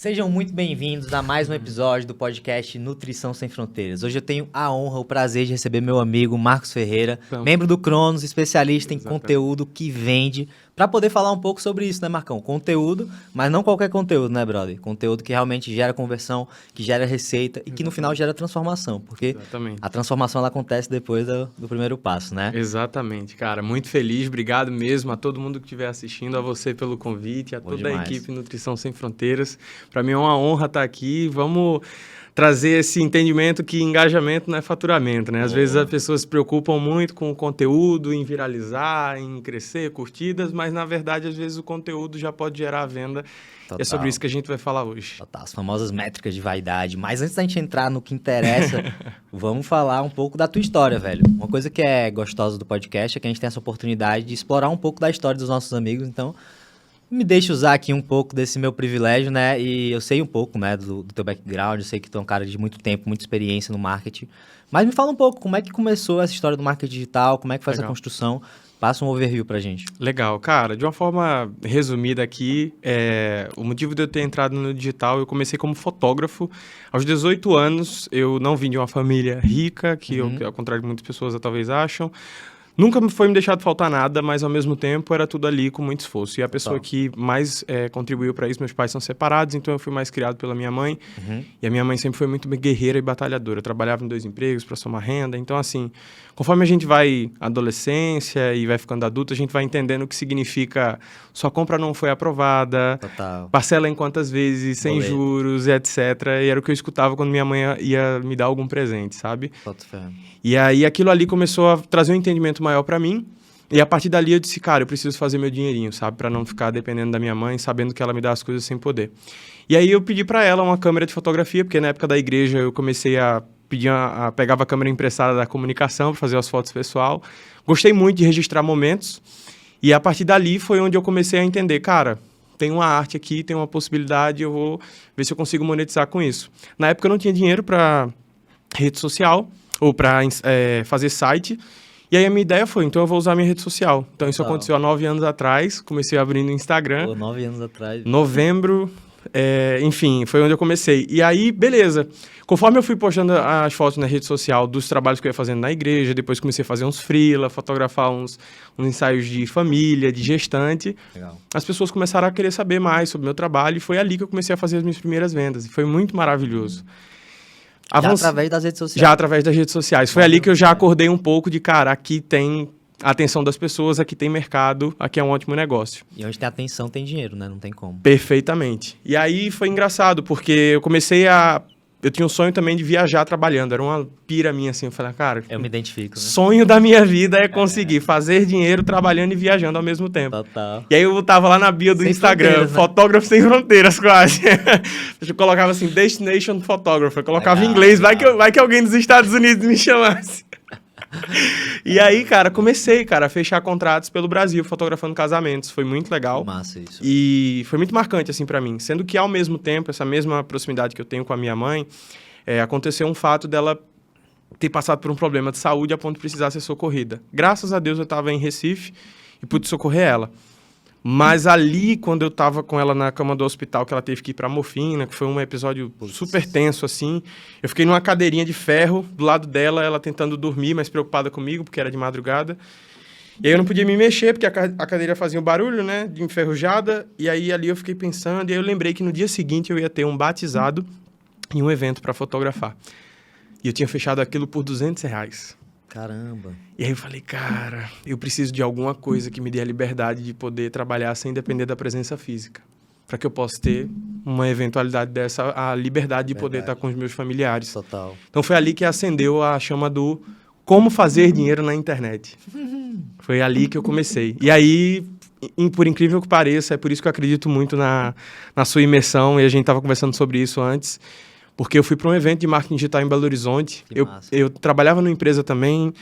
Sejam muito bem-vindos a mais um episódio do podcast Nutrição Sem Fronteiras. Hoje eu tenho a honra, o prazer de receber meu amigo Marcos Ferreira, membro do Cronos, especialista em conteúdo que vende, para poder falar um pouco sobre isso, né, Marcão? Conteúdo, mas não qualquer conteúdo, né, brother? Conteúdo que realmente gera conversão, que gera receita e que no final gera transformação, porque a transformação ela acontece depois do primeiro passo, né? Exatamente, cara. Muito feliz, obrigado mesmo a todo mundo que estiver assistindo, a você pelo convite, a toda a equipe Nutrição Sem Fronteiras. Para mim é uma honra estar aqui. Vamos trazer esse entendimento que engajamento não é faturamento, né? Às vezes as pessoas se preocupam muito com o conteúdo, em viralizar, em crescer, curtidas, mas na verdade às vezes o conteúdo já pode gerar a venda. É sobre isso que a gente vai falar hoje. Total, as famosas métricas de vaidade. Mas antes da gente entrar no que interessa, vamos falar um pouco da tua história, velho. Uma coisa que é gostosa do podcast é que a gente tem essa oportunidade de explorar um pouco da história dos nossos amigos, então me deixa usar aqui um pouco desse meu privilégio, né? E eu sei um pouco, né, do teu background, eu sei que tu é um cara de muito tempo, muita experiência no marketing. Mas me fala um pouco, como é que começou essa história do marketing digital, como é que foi essa construção? Passa um overview pra gente. Legal, cara. De uma forma resumida aqui, o motivo de eu ter entrado no digital, eu comecei como fotógrafo. Aos 18 anos, eu não vim de uma família rica, que ao contrário de muitas pessoas talvez acham. Nunca foi me deixado faltar nada, mas ao mesmo tempo era tudo ali com muito esforço. E a pessoa que mais contribuiu para isso, meus pais são separados, então eu fui mais criado pela minha mãe. E a minha mãe sempre foi muito guerreira e batalhadora. Eu trabalhava em 2 empregos para somar renda. Então, assim, conforme a gente vai adolescência e vai ficando adulto, a gente vai entendendo o que significa sua compra não foi aprovada, parcela em quantas vezes, sem juros, etc. E era o que eu escutava quando minha mãe ia me dar algum presente, sabe? E aí aquilo ali começou a trazer um entendimento maior para mim. E a partir dali eu disse, cara, eu preciso fazer meu dinheirinho, sabe? Para não ficar dependendo da minha mãe, sabendo que ela me dá as coisas sem poder. E aí eu pedi para ela uma câmera de fotografia, porque na época da igreja eu comecei a pegava a câmera emprestada da comunicação para fazer as fotos pessoal. Gostei muito de registrar momentos. E a partir dali foi onde eu comecei a entender, cara, tem uma arte aqui, tem uma possibilidade, eu vou ver se eu consigo monetizar com isso. Na época eu não tinha dinheiro para rede social ou para fazer site. E aí a minha ideia foi, então eu vou usar a minha rede social. Então isso aconteceu há 9 anos atrás, comecei abrindo o Instagram. Pô, 9 anos atrás. Novembro, enfim, foi onde eu comecei. E aí, beleza. Conforme eu fui postando as fotos na rede social dos trabalhos que eu ia fazendo na igreja, depois comecei a fazer uns freela, fotografar uns ensaios de família, de gestante. Legal. As pessoas começaram a querer saber mais sobre o meu trabalho e foi ali que eu comecei a fazer as minhas primeiras vendas. E foi muito maravilhoso. Já através das redes sociais? Já através das redes sociais. Foi ali que eu já acordei um pouco de, cara, aqui tem a atenção das pessoas, aqui tem mercado, aqui é um ótimo negócio. E onde tem atenção tem dinheiro, né? Não tem como. Perfeitamente. E aí foi engraçado, porque eu comecei eu tinha um sonho também de viajar trabalhando. Era uma pira minha, assim. Eu falei, cara... Eu me identifico, né? Sonho da minha vida é conseguir fazer dinheiro trabalhando e viajando ao mesmo tempo. Total. E aí eu tava lá na bio do Instagram, Fotógrafo Sem Fronteiras, quase. Eu colocava assim, Destination Photographer. Eu colocava em inglês, vai que alguém dos Estados Unidos me chamasse. E aí, cara, comecei, a fechar contratos pelo Brasil, fotografando casamentos. Foi muito legal. Massa isso. E foi muito marcante, assim, pra mim. Sendo que, ao mesmo tempo, essa mesma proximidade que eu tenho com a minha mãe, aconteceu um fato dela ter passado por um problema de saúde a ponto de precisar ser socorrida. Graças a Deus, eu tava em Recife e pude socorrer ela. Mas ali, quando eu tava com ela na cama do hospital, que ela teve que ir pra morfina, que foi um episódio super tenso, assim, eu fiquei numa cadeirinha de ferro, do lado dela, ela tentando dormir, mas preocupada comigo, porque era de madrugada. E aí eu não podia me mexer, porque a cadeira fazia um barulho, né, de enferrujada, e aí ali eu fiquei pensando, e aí eu lembrei que no dia seguinte eu ia ter um batizado e um evento para fotografar. E eu tinha fechado aquilo por R$200. Caramba. E aí eu falei, cara, eu preciso de alguma coisa que me dê a liberdade de poder trabalhar sem depender da presença física. Para que eu possa ter uma eventualidade dessa, a liberdade de poder estar com os meus familiares. Total. Então foi ali que acendeu a chama do como fazer dinheiro na internet. Foi ali que eu comecei. E aí, por incrível que pareça, é por isso que eu acredito muito na sua imersão, e a gente estava conversando sobre isso antes, porque eu fui para um evento de marketing digital em Belo Horizonte. Eu trabalhava numa empresa também.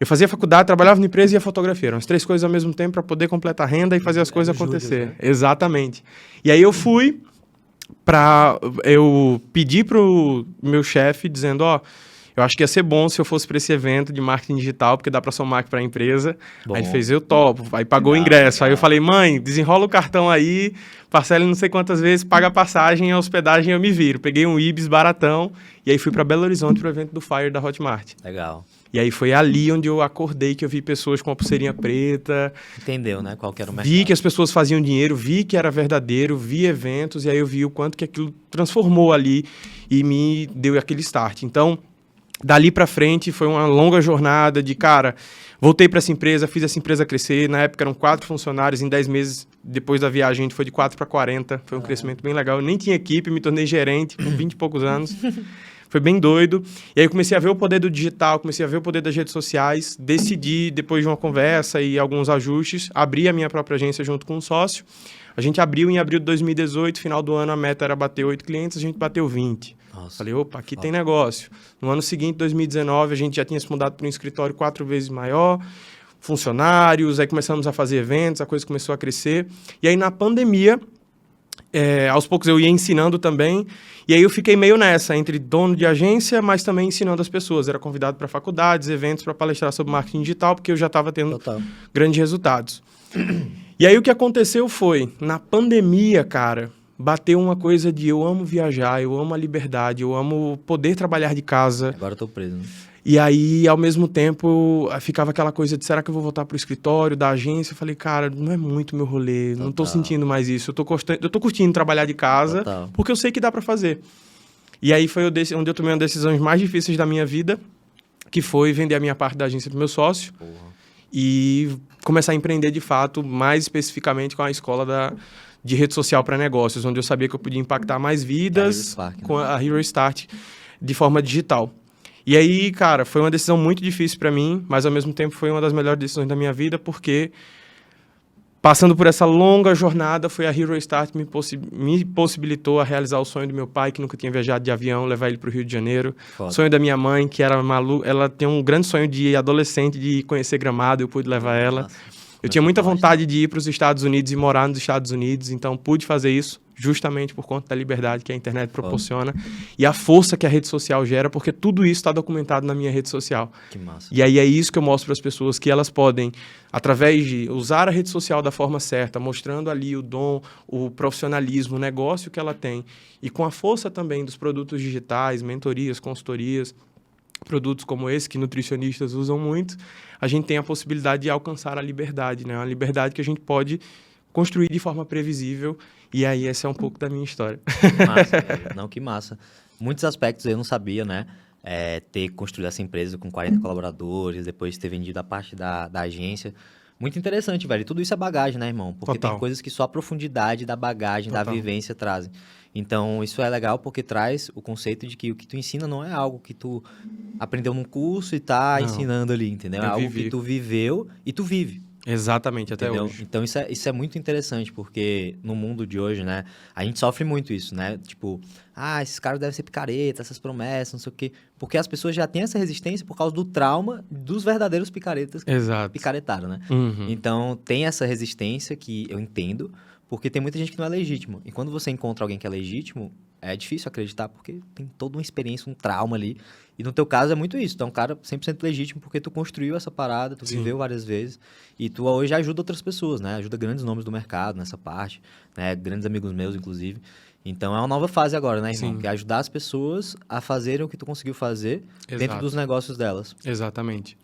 Eu fazia faculdade, trabalhava na empresa e ia fotografia. Eram as 3 coisas ao mesmo tempo para poder completar a renda e fazer as coisas acontecer. Né? Exatamente. E aí eu fui eu pedi pro meu chefe dizendo, eu acho que ia ser bom se eu fosse para esse evento de marketing digital, porque dá para somar para a empresa. Bom. Aí ele fez, eu topo. Aí pagou o ingresso. Aí eu falei, mãe, desenrola o cartão aí, parcela não sei quantas vezes, paga a passagem, a hospedagem eu me viro. Peguei um Ibis baratão e aí fui para Belo Horizonte pro evento do Fire da Hotmart. Legal. E aí foi ali onde eu acordei, que eu vi pessoas com a pulseirinha preta. Entendeu, né? Qual que era o mercado. Vi que as pessoas faziam dinheiro, vi que era verdadeiro, vi eventos, e aí eu vi o quanto que aquilo transformou ali e me deu aquele start. Então, dali pra frente foi uma longa jornada de, cara, voltei para essa empresa, fiz essa empresa crescer. Na época eram 4 funcionários, em 10 meses depois da viagem a gente foi de 4 para 40. Foi um crescimento bem legal. Eu nem tinha equipe, me tornei gerente com 20 e poucos anos. Foi bem doido. E aí eu comecei a ver o poder do digital, comecei a ver o poder das redes sociais. Decidi, depois de uma conversa e alguns ajustes, abrir a minha própria agência junto com um sócio. A gente abriu em abril de 2018, final do ano a meta era bater 8 clientes, a gente bateu 20. Nossa. Falei, opa, aqui tem negócio. No ano seguinte, 2019, a gente já tinha se mudado para um escritório 4 vezes maior, funcionários, aí começamos a fazer eventos, a coisa começou a crescer. E aí na pandemia, aos poucos eu ia ensinando também, e aí eu fiquei meio nessa, entre dono de agência, mas também ensinando as pessoas. Era convidado para faculdades, eventos, para palestrar sobre marketing digital, porque eu já estava tendo grandes resultados. E aí o que aconteceu foi, na pandemia, cara, bateu uma coisa de eu amo viajar, eu amo a liberdade, eu amo poder trabalhar de casa. Agora eu tô preso, né? E aí, ao mesmo tempo, ficava aquela coisa de será que eu vou voltar pro escritório da agência? Eu falei, cara, não é muito meu rolê, não tô sentindo mais isso. Eu tô curtindo trabalhar de casa, porque eu sei que dá para fazer. E aí foi onde eu tomei uma das decisões mais difíceis da minha vida, que foi vender a minha parte da agência pro meu sócio. E começar a empreender de fato, mais especificamente com a escola de rede social para negócios, onde eu sabia que eu podia impactar mais vidas com a Hero Start de forma digital. E aí, cara, foi uma decisão muito difícil para mim, mas ao mesmo tempo foi uma das melhores decisões da minha vida, porque passando por essa longa jornada, foi a Hero Start que me possibilitou a realizar o sonho do meu pai, que nunca tinha viajado de avião, levar ele para o Rio de Janeiro. O sonho da minha mãe, que era maluca, ela tem um grande sonho de adolescente de conhecer Gramado, eu pude levar ela. Nossa. Eu tinha muita vontade de ir para os Estados Unidos e morar nos Estados Unidos, então pude fazer isso justamente por conta da liberdade que a internet proporciona e a força que a rede social gera, porque tudo isso está documentado na minha rede social. Que massa. E aí é isso que eu mostro para as pessoas, que elas podem, através de usar a rede social da forma certa, mostrando ali o dom, o profissionalismo, o negócio que ela tem, e com a força também dos produtos digitais, mentorias, consultorias, produtos como esse, que nutricionistas usam muito, a gente tem a possibilidade de alcançar a liberdade, né? Uma liberdade que a gente pode construir de forma previsível, e aí essa é um pouco da minha história. Massa, velho. Não, que massa. Muitos aspectos eu não sabia, né? Ter construído essa empresa com 40 colaboradores, depois ter vendido a parte da agência. Muito interessante, velho. E tudo isso é bagagem, né, irmão? Porque tem coisas que só a profundidade da bagagem, da vivência trazem. Então, isso é legal porque traz o conceito de que o que tu ensina não é algo que tu aprendeu num curso e tá ensinando ali, entendeu? É algo que tu viveu e tu vive. Exatamente, até entendeu? hoje. Então, isso é muito interessante, porque no mundo de hoje, né, a gente sofre muito isso, né? Tipo, esses caras devem ser picareta, essas promessas, não sei o quê. Porque as pessoas já têm essa resistência por causa do trauma dos verdadeiros picaretas que picaretaram, né? Uhum. Então, tem essa resistência que eu entendo, porque tem muita gente que não é legítimo. E quando você encontra alguém que é legítimo, é difícil acreditar, porque tem toda uma experiência, um trauma ali. E no teu caso é muito isso. Tu é um cara 100% legítimo, porque tu construiu essa parada, tu viveu várias vezes. E tu hoje ajuda outras pessoas, né? Ajuda grandes nomes do mercado nessa parte, né? Grandes amigos meus, inclusive. Então, é uma nova fase agora, né, irmão? Que é ajudar as pessoas a fazerem o que tu conseguiu fazer dentro dos negócios delas. Exatamente.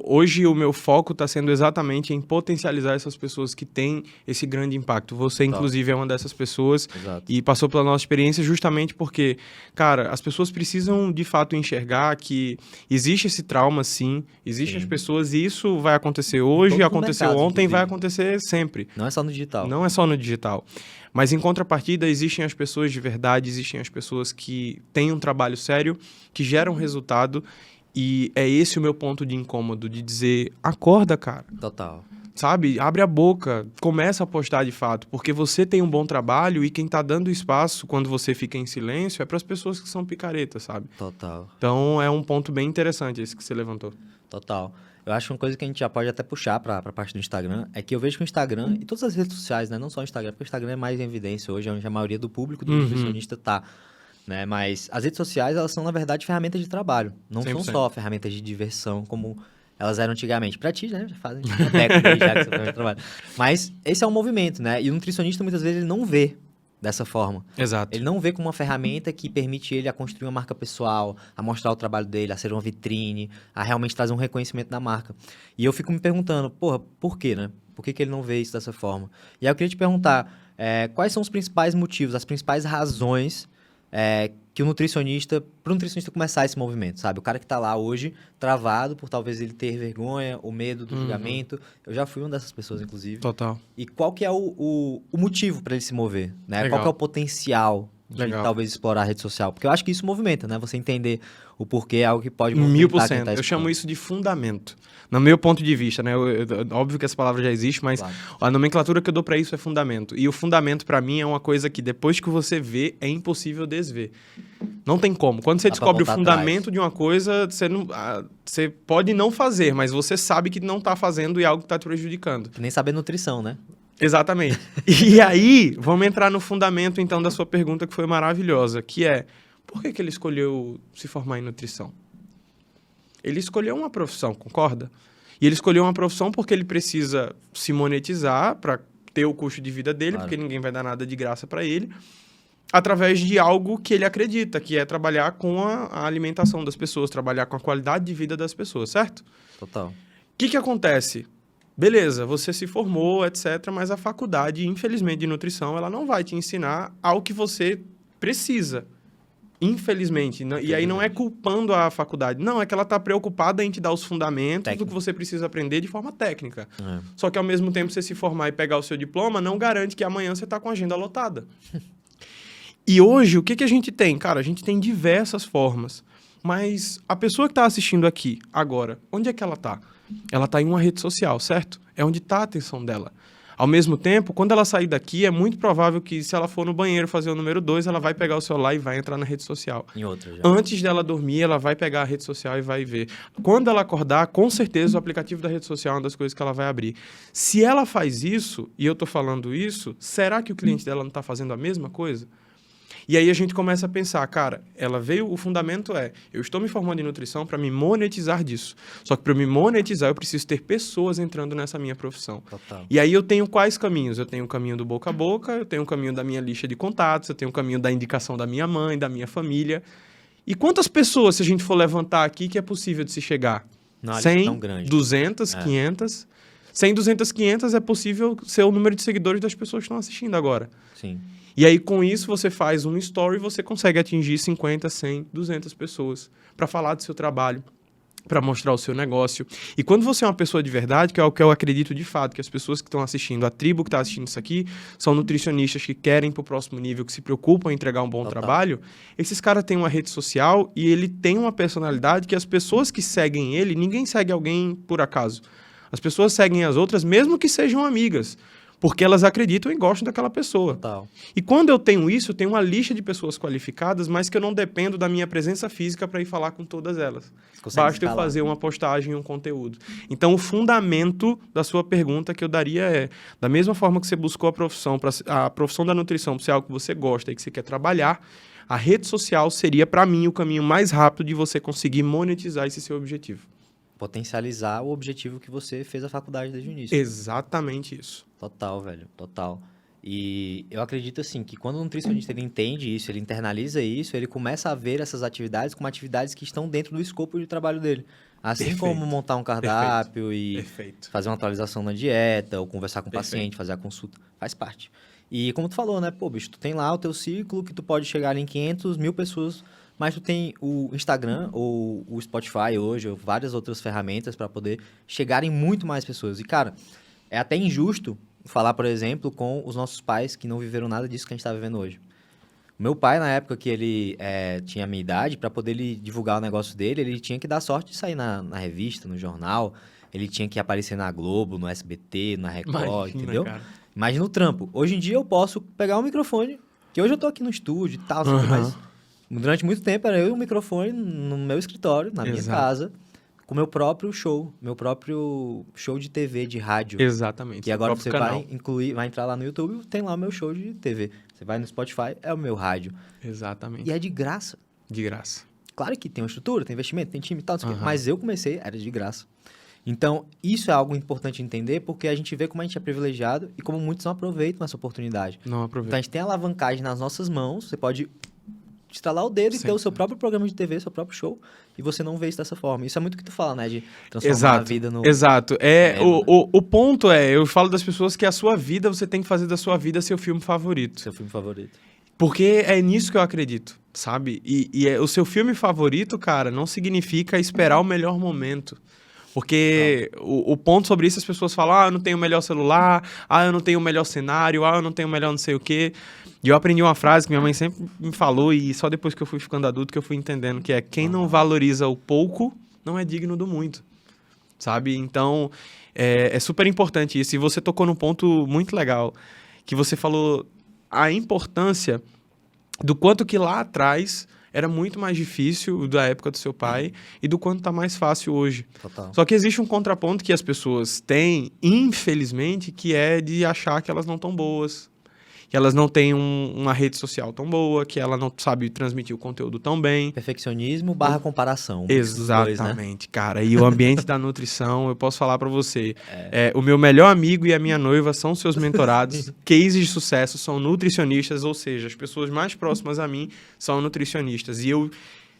Hoje, o meu foco está sendo exatamente em potencializar essas pessoas que têm esse grande impacto. Você, inclusive, é uma dessas pessoas. Exato. E passou pela nossa experiência justamente porque, cara, as pessoas precisam, de fato, enxergar que existe esse trauma, sim. Existem as pessoas e isso vai acontecer hoje, aconteceu ontem, vai acontecer sempre. Não é só no digital. Não é só no digital. Mas, em contrapartida, existem as pessoas de verdade, existem as pessoas que têm um trabalho sério, que geram resultado, e é esse o meu ponto de incômodo, de dizer, acorda, cara. Total. Sabe? Abre a boca, começa a postar de fato, porque você tem um bom trabalho e quem tá dando espaço quando você fica em silêncio é para as pessoas que são picaretas, sabe? Total. Então, é um ponto bem interessante esse que você levantou. Total. Eu acho uma coisa que a gente já pode até puxar para a parte do Instagram, é que eu vejo que o Instagram e todas as redes sociais, né, não só o Instagram, porque o Instagram é mais em evidência hoje, onde a maioria do público do nutricionista tá. né? Mas as redes sociais, elas são, na verdade, ferramentas de trabalho. Não 100%. são só ferramentas de diversão, como elas eram antigamente. Pra ti, né? Já fazem décadas aí já que você faz trabalho. Mas esse é um movimento, né? E o nutricionista, muitas vezes, ele não vê dessa forma. Exato. Ele não vê como uma ferramenta que permite ele a construir uma marca pessoal, a mostrar o trabalho dele, a ser uma vitrine, a realmente trazer um reconhecimento da marca. E eu fico me perguntando, porra, por quê, né? Por que ele não vê isso dessa forma? E aí eu queria te perguntar, quais são os principais motivos, as principais razões que pro nutricionista começar esse movimento, sabe? O cara que tá lá hoje, travado por talvez ele ter vergonha, o medo do julgamento. Eu já fui uma dessas pessoas, inclusive. Total. E qual que é o motivo para ele se mover, né? Legal. Qual que é o potencial de Legal. talvez explorar a rede social? Porque eu acho que isso movimenta, né? Você entender o porquê é algo que pode movimentar quem 1000%. tá Eu chamo escutando. isso de fundamento. No meu ponto de vista, né? Óbvio que essa palavra já existe, mas Claro. a nomenclatura que eu dou pra isso é fundamento. E o fundamento, pra mim, é uma coisa que depois que você vê, é impossível desver. Não tem como. Quando você Dá pra descobre o voltar fundamento atrás. de uma coisa, você pode não fazer, mas você sabe que não tá fazendo e é algo que tá te prejudicando. Que nem saber nutrição, né? Exatamente. E aí, vamos entrar no fundamento, então, da sua pergunta, que foi maravilhosa, que é, por que ele escolheu se formar em nutrição? Ele escolheu uma profissão, concorda? E ele escolheu uma profissão porque ele precisa se monetizar para ter o custo de vida dele, Claro. porque ninguém vai dar nada de graça para ele, através de algo que ele acredita, que é trabalhar com a alimentação das pessoas, trabalhar com a qualidade de vida das pessoas, certo? Total. O que acontece? Beleza, você se formou, etc., mas a faculdade, infelizmente, de nutrição, ela não vai te ensinar ao que você precisa. Infelizmente. E aí não é culpando a faculdade. Não, é que ela está preocupada em te dar os fundamentos Técnico. do que você precisa aprender de forma técnica. É. Só que ao mesmo tempo você se formar e pegar o seu diploma, não garante que amanhã você está com a agenda lotada. E hoje, o que a gente tem? Cara, a gente tem diversas formas. Mas a pessoa que está assistindo aqui, agora, onde é que ela está? Ela está em uma rede social, certo? É onde está a atenção dela. Ao mesmo tempo, quando ela sair daqui, é muito provável que se ela for no banheiro fazer o número 2, ela vai pegar o celular e vai entrar na rede social. Em outra já. Antes dela dormir, ela vai pegar a rede social e vai ver. Quando ela acordar, com certeza o aplicativo da rede social é uma das coisas que ela vai abrir. Se ela faz isso, e eu estou falando isso, será que o cliente dela não está fazendo a mesma coisa? E aí a gente começa a pensar, cara, o fundamento é, eu estou me formando em nutrição para me monetizar disso. Só que para me monetizar, eu preciso ter pessoas entrando nessa minha profissão. Total. E aí eu tenho quais caminhos? Eu tenho o caminho do boca a boca, eu tenho o caminho da minha lista de contatos, eu tenho o caminho da indicação da minha mãe, da minha família. E quantas pessoas, se a gente for levantar aqui, que é possível de se chegar? Não, uma lista 100, tão grande. 200, 500. 100, 200, 500 é possível ser o número de seguidores das pessoas que estão assistindo agora. Sim. E aí, com isso, você faz um story e você consegue atingir 50, 100, 200 pessoas para falar do seu trabalho, para mostrar o seu negócio. E quando você é uma pessoa de verdade, que é o que eu acredito de fato, que as pessoas que estão assistindo, a tribo que está assistindo isso aqui, são nutricionistas que querem ir para o próximo nível, que se preocupam em entregar um bom Total. trabalho, esses caras têm uma rede social e ele tem uma personalidade que as pessoas que seguem ele, ninguém segue alguém por acaso. As pessoas seguem as outras, mesmo que sejam amigas, porque elas acreditam e gostam daquela pessoa. Total. E quando eu tenho isso, eu tenho uma lista de pessoas qualificadas, mas que eu não dependo da minha presença física para ir falar com todas elas. Consegue Basta eu escalar. fazer uma postagem e um conteúdo. Então, o fundamento da sua pergunta que eu daria é, da mesma forma que você buscou a profissão da nutrição para ser algo que você gosta e que você quer trabalhar, a rede social seria, para mim, o caminho mais rápido de você conseguir monetizar esse seu objetivo. Potencializar o objetivo que você fez a faculdade desde o início. Exatamente isso. Total, velho. Total. E eu acredito, assim, que quando o nutricionista ele entende isso, ele internaliza isso, ele começa a ver essas atividades como atividades que estão dentro do escopo de trabalho dele. Assim Perfeito. como montar um cardápio e Perfeito. fazer uma atualização na dieta, ou conversar com o Perfeito. paciente, fazer a consulta, faz parte. E como tu falou, né? Pô, bicho, tu tem lá o teu ciclo que tu pode chegar em 500 mil pessoas, mas tu tem o Instagram ou o Spotify hoje, ou várias outras ferramentas para poder chegar em muito mais pessoas. E, cara, é até injusto falar, por exemplo, com os nossos pais que não viveram nada disso que a gente está vivendo hoje. O meu pai, na época que ele tinha a minha idade, para poder ele divulgar o negócio dele, ele tinha que dar sorte de sair na revista, no jornal, ele tinha que aparecer na Globo, no SBT, na Record, Imagina, entendeu? cara. Imagina o trampo. Hoje em dia eu posso pegar um microfone, que hoje eu tô aqui no estúdio e tal, assim, mas durante muito tempo era eu e um microfone no meu escritório, na minha Exato. casa, com o meu próprio show de TV, de rádio. Exatamente. E agora próprio você canal. vai entrar lá no YouTube, tem lá o meu show de TV. Você vai no Spotify, é o meu rádio. Exatamente. E é de graça. De graça. Claro que tem uma estrutura, tem investimento, tem time e tal, não sei o quê, Aham. mas eu comecei, era de graça. Então, isso é algo importante entender, porque a gente vê como a gente é privilegiado e como muitos não aproveitam essa oportunidade. Não aproveita. Então, a gente tem a alavancagem nas nossas mãos, você pode estralar o dedo e ter o seu próprio programa de TV, seu próprio show, e você não vê isso dessa forma. Isso é muito o que tu fala, né? De transformar a vida no... Exato. O ponto é, eu falo das pessoas que a sua vida, você tem que fazer da sua vida seu filme favorito. Seu filme favorito. Porque é nisso que eu acredito, sabe? O seu filme favorito, cara, não significa esperar o melhor momento. Porque o ponto sobre isso, as pessoas falam, eu não tenho o melhor celular, eu não tenho o melhor cenário, eu não tenho o melhor não sei o quê. E eu aprendi uma frase que minha mãe sempre me falou, e só depois que eu fui ficando adulto que eu fui entendendo, que é, quem não valoriza o pouco, não é digno do muito, sabe? Então, é super importante isso. E você tocou num ponto muito legal, que você falou a importância do quanto que lá atrás era muito mais difícil da época do seu pai e do quanto tá mais fácil hoje. Total. Só que existe um contraponto que as pessoas têm, infelizmente, que é de achar que elas não estão boas, que elas não têm uma rede social tão boa, que ela não sabe transmitir o conteúdo tão bem. Perfeccionismo / comparação. Exatamente, Dois, né? cara. E o ambiente da nutrição, eu posso falar pra você, o meu melhor amigo e a minha noiva são seus mentorados, cases de sucesso, são nutricionistas, ou seja, as pessoas mais próximas a mim são nutricionistas. E eu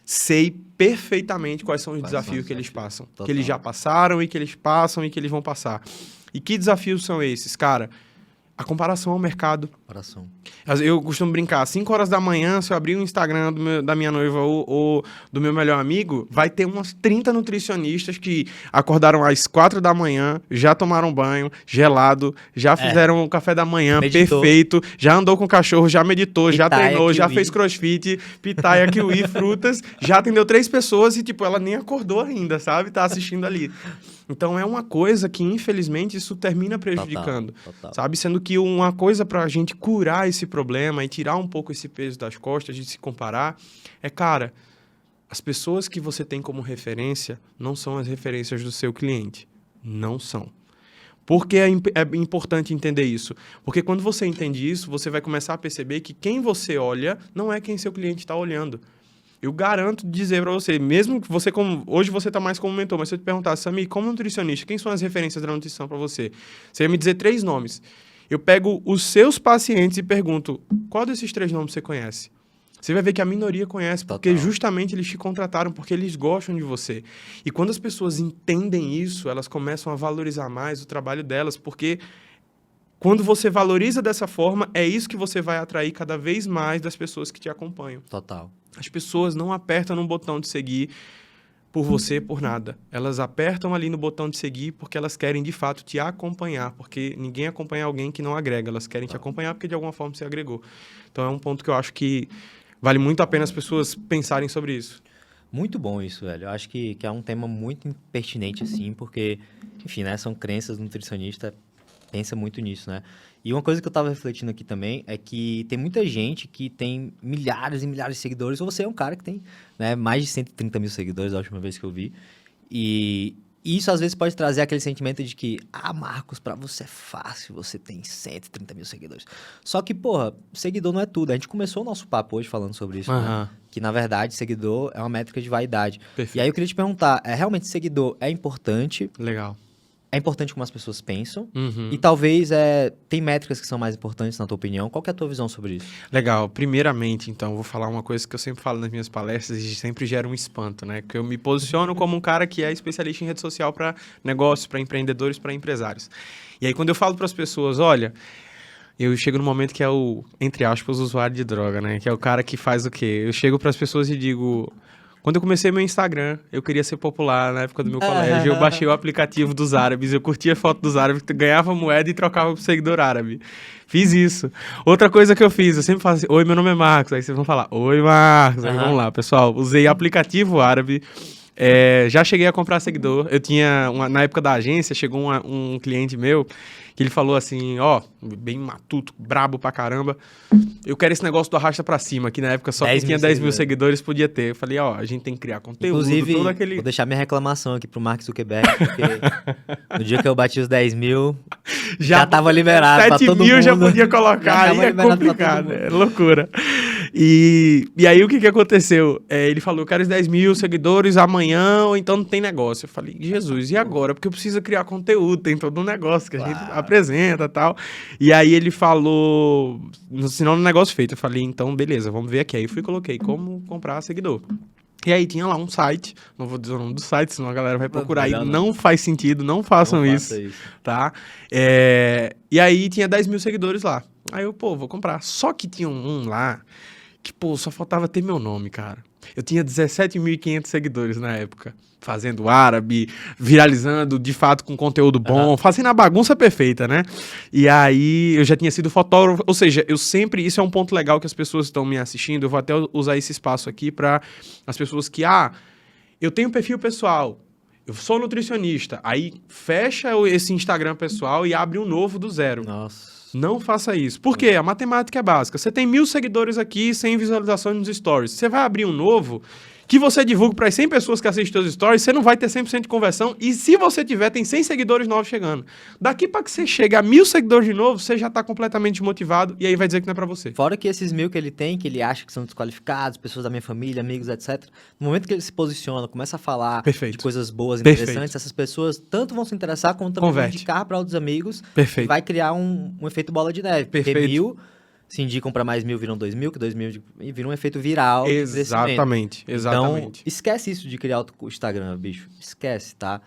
sei perfeitamente quais são os desafios que eles passam. Total. Que eles já passaram e que eles passam e que eles vão passar. E que desafios são esses, cara? A comparação ao mercado. Comparação. Eu costumo brincar, 5 horas da manhã, se eu abrir o Instagram da minha noiva ou do meu melhor amigo, vai ter umas 30 nutricionistas que acordaram às 4 da manhã, já tomaram banho, gelado, já fizeram o café da manhã, Meditou. perfeito, já andou com o cachorro, já meditou, já Pitaia, treinou, já kiwi. fez crossfit, pitaia, kiwi, frutas, já atendeu 3 pessoas e, tipo, ela nem acordou ainda, sabe? Tá assistindo ali. Então, é uma coisa que, infelizmente, isso termina prejudicando, Total. sabe? Sendo que uma coisa pra gente curar esse problema e tirar um pouco esse peso das costas de se comparar é, cara, as pessoas que você tem como referência não são as referências do seu cliente. Não são. Por que é importante entender isso? Porque quando você entende isso, você vai começar a perceber que quem você olha não é quem seu cliente está olhando. Eu garanto dizer para você, mesmo que você, hoje você está mais como mentor, mas se eu te perguntasse, Samir, como nutricionista, quem são as referências da nutrição para você? Você ia me dizer 3 nomes. Eu pego os seus pacientes e pergunto, qual desses 3 nomes você conhece? Você vai ver que a minoria conhece, porque justamente eles te contrataram, porque eles gostam de você. E quando as pessoas entendem isso, elas começam a valorizar mais o trabalho delas, porque quando você valoriza dessa forma, é isso que você vai atrair cada vez mais das pessoas que te acompanham. Total. As pessoas não apertam no botão de seguir por você, por nada. Elas apertam ali no botão de seguir porque elas querem, de fato, te acompanhar. Porque ninguém acompanha alguém que não agrega. Elas querem te acompanhar porque, de alguma forma, você agregou. Então, é um ponto que eu acho que vale muito a pena as pessoas pensarem sobre isso. Muito bom isso, velho. Eu acho que é um tema muito pertinente, assim, porque, enfim, né, são crenças, nutricionista pensa muito nisso, né? E uma coisa que eu tava refletindo aqui também é que tem muita gente que tem milhares e milhares de seguidores, ou você é um cara que tem, né, mais de 130 mil seguidores, a última vez que eu vi, e isso às vezes pode trazer aquele sentimento de que, Marcos, pra você é fácil, você tem 130 mil seguidores. Só que, porra, seguidor não é tudo. A gente começou o nosso papo hoje falando sobre isso, né? Que, na verdade, seguidor é uma métrica de vaidade. Perfeito. E aí eu queria te perguntar, realmente seguidor é importante? Legal. É importante como as pessoas pensam. Uhum. E talvez tem métricas que são mais importantes, na tua opinião. Qual que é a tua visão sobre isso? Legal. Primeiramente, então, vou falar uma coisa que eu sempre falo nas minhas palestras e sempre gera um espanto, né? Que eu me posiciono como um cara que é especialista em rede social para negócios, para empreendedores, para empresários. E aí, quando eu falo para as pessoas, olha, eu chego no momento que é o, entre aspas, usuário de droga, né? Que é o cara que faz o quê? Eu chego para as pessoas e digo... Quando eu comecei meu Instagram, eu queria ser popular na época do meu colégio. Eu baixei o aplicativo dos árabes, eu curtia a foto dos árabes, ganhava moeda e trocava por seguidor árabe. Fiz isso. Outra coisa que eu fiz, eu sempre falo assim, oi, meu nome é Marcos. Aí vocês vão falar, oi, Marcos. Aí vamos lá, pessoal. Usei aplicativo árabe, Já cheguei a comprar seguidor. Eu tinha, na época da agência, chegou um cliente meu que ele falou assim, ó, bem matuto, brabo pra caramba, eu quero esse negócio do arrasta pra cima, que na época só quem tinha 10 mil seguidores podia ter. Eu falei, ó, a gente tem que criar conteúdo, inclusive, todo aquele... vou deixar minha reclamação aqui pro Mark Zuckerberg, porque no dia que eu bati os 10 mil, já tava liberado pra todo mundo. 7 mil já podia colocar, aí é complicado, é loucura. E aí o que aconteceu? Ele falou, eu quero os 10 mil seguidores amanhã, ou então não tem negócio. Eu falei, Jesus, e agora? Porque eu preciso criar conteúdo, tem todo um negócio que a gente apresenta e tal. E aí ele falou, senão no negócio feito. Eu falei, então beleza, vamos ver aqui. Aí eu coloquei como comprar seguidor. E aí tinha lá um site, não vou dizer o nome do site, senão a galera vai procurar. Não faz sentido, não façam isso, tá? E aí tinha 10 mil seguidores lá. Aí eu, vou comprar. Só que tinha um lá que, só faltava ter meu nome, cara. Eu tinha 17.500 seguidores na época, fazendo árabe, viralizando, de fato, com conteúdo bom, fazendo a bagunça perfeita, né? E aí, eu já tinha sido fotógrafo, ou seja, isso é um ponto legal que as pessoas estão me assistindo, eu vou até usar esse espaço aqui para as pessoas que, eu tenho um perfil pessoal, eu sou nutricionista, aí fecha esse Instagram pessoal e abre um novo do zero. Nossa. Não faça isso. Por quê? A matemática é básica. Você tem 1.000 seguidores aqui, 100 visualizações nos stories. Você vai abrir um novo que você divulga para as 100 pessoas que assistem os stories, você não vai ter 100% de conversão. E se você tiver, tem 100 seguidores novos chegando. Daqui para que você chegue a 1.000 seguidores de novo, você já está completamente desmotivado e aí vai dizer que não é para você. Fora que esses 1.000 que ele tem, que ele acha que são desqualificados, pessoas da minha família, amigos, etc. No momento que ele se posiciona, começa a falar de coisas boas, interessantes, essas pessoas tanto vão se interessar quanto também vão indicar para outros amigos. E vai criar um efeito bola de neve. Porque 1.000... se indicam para mais 1.000, viram 2.000, que 2.000 vira um efeito viral. Exatamente. Então, esquece isso de criar o Instagram, bicho. Esquece, tá?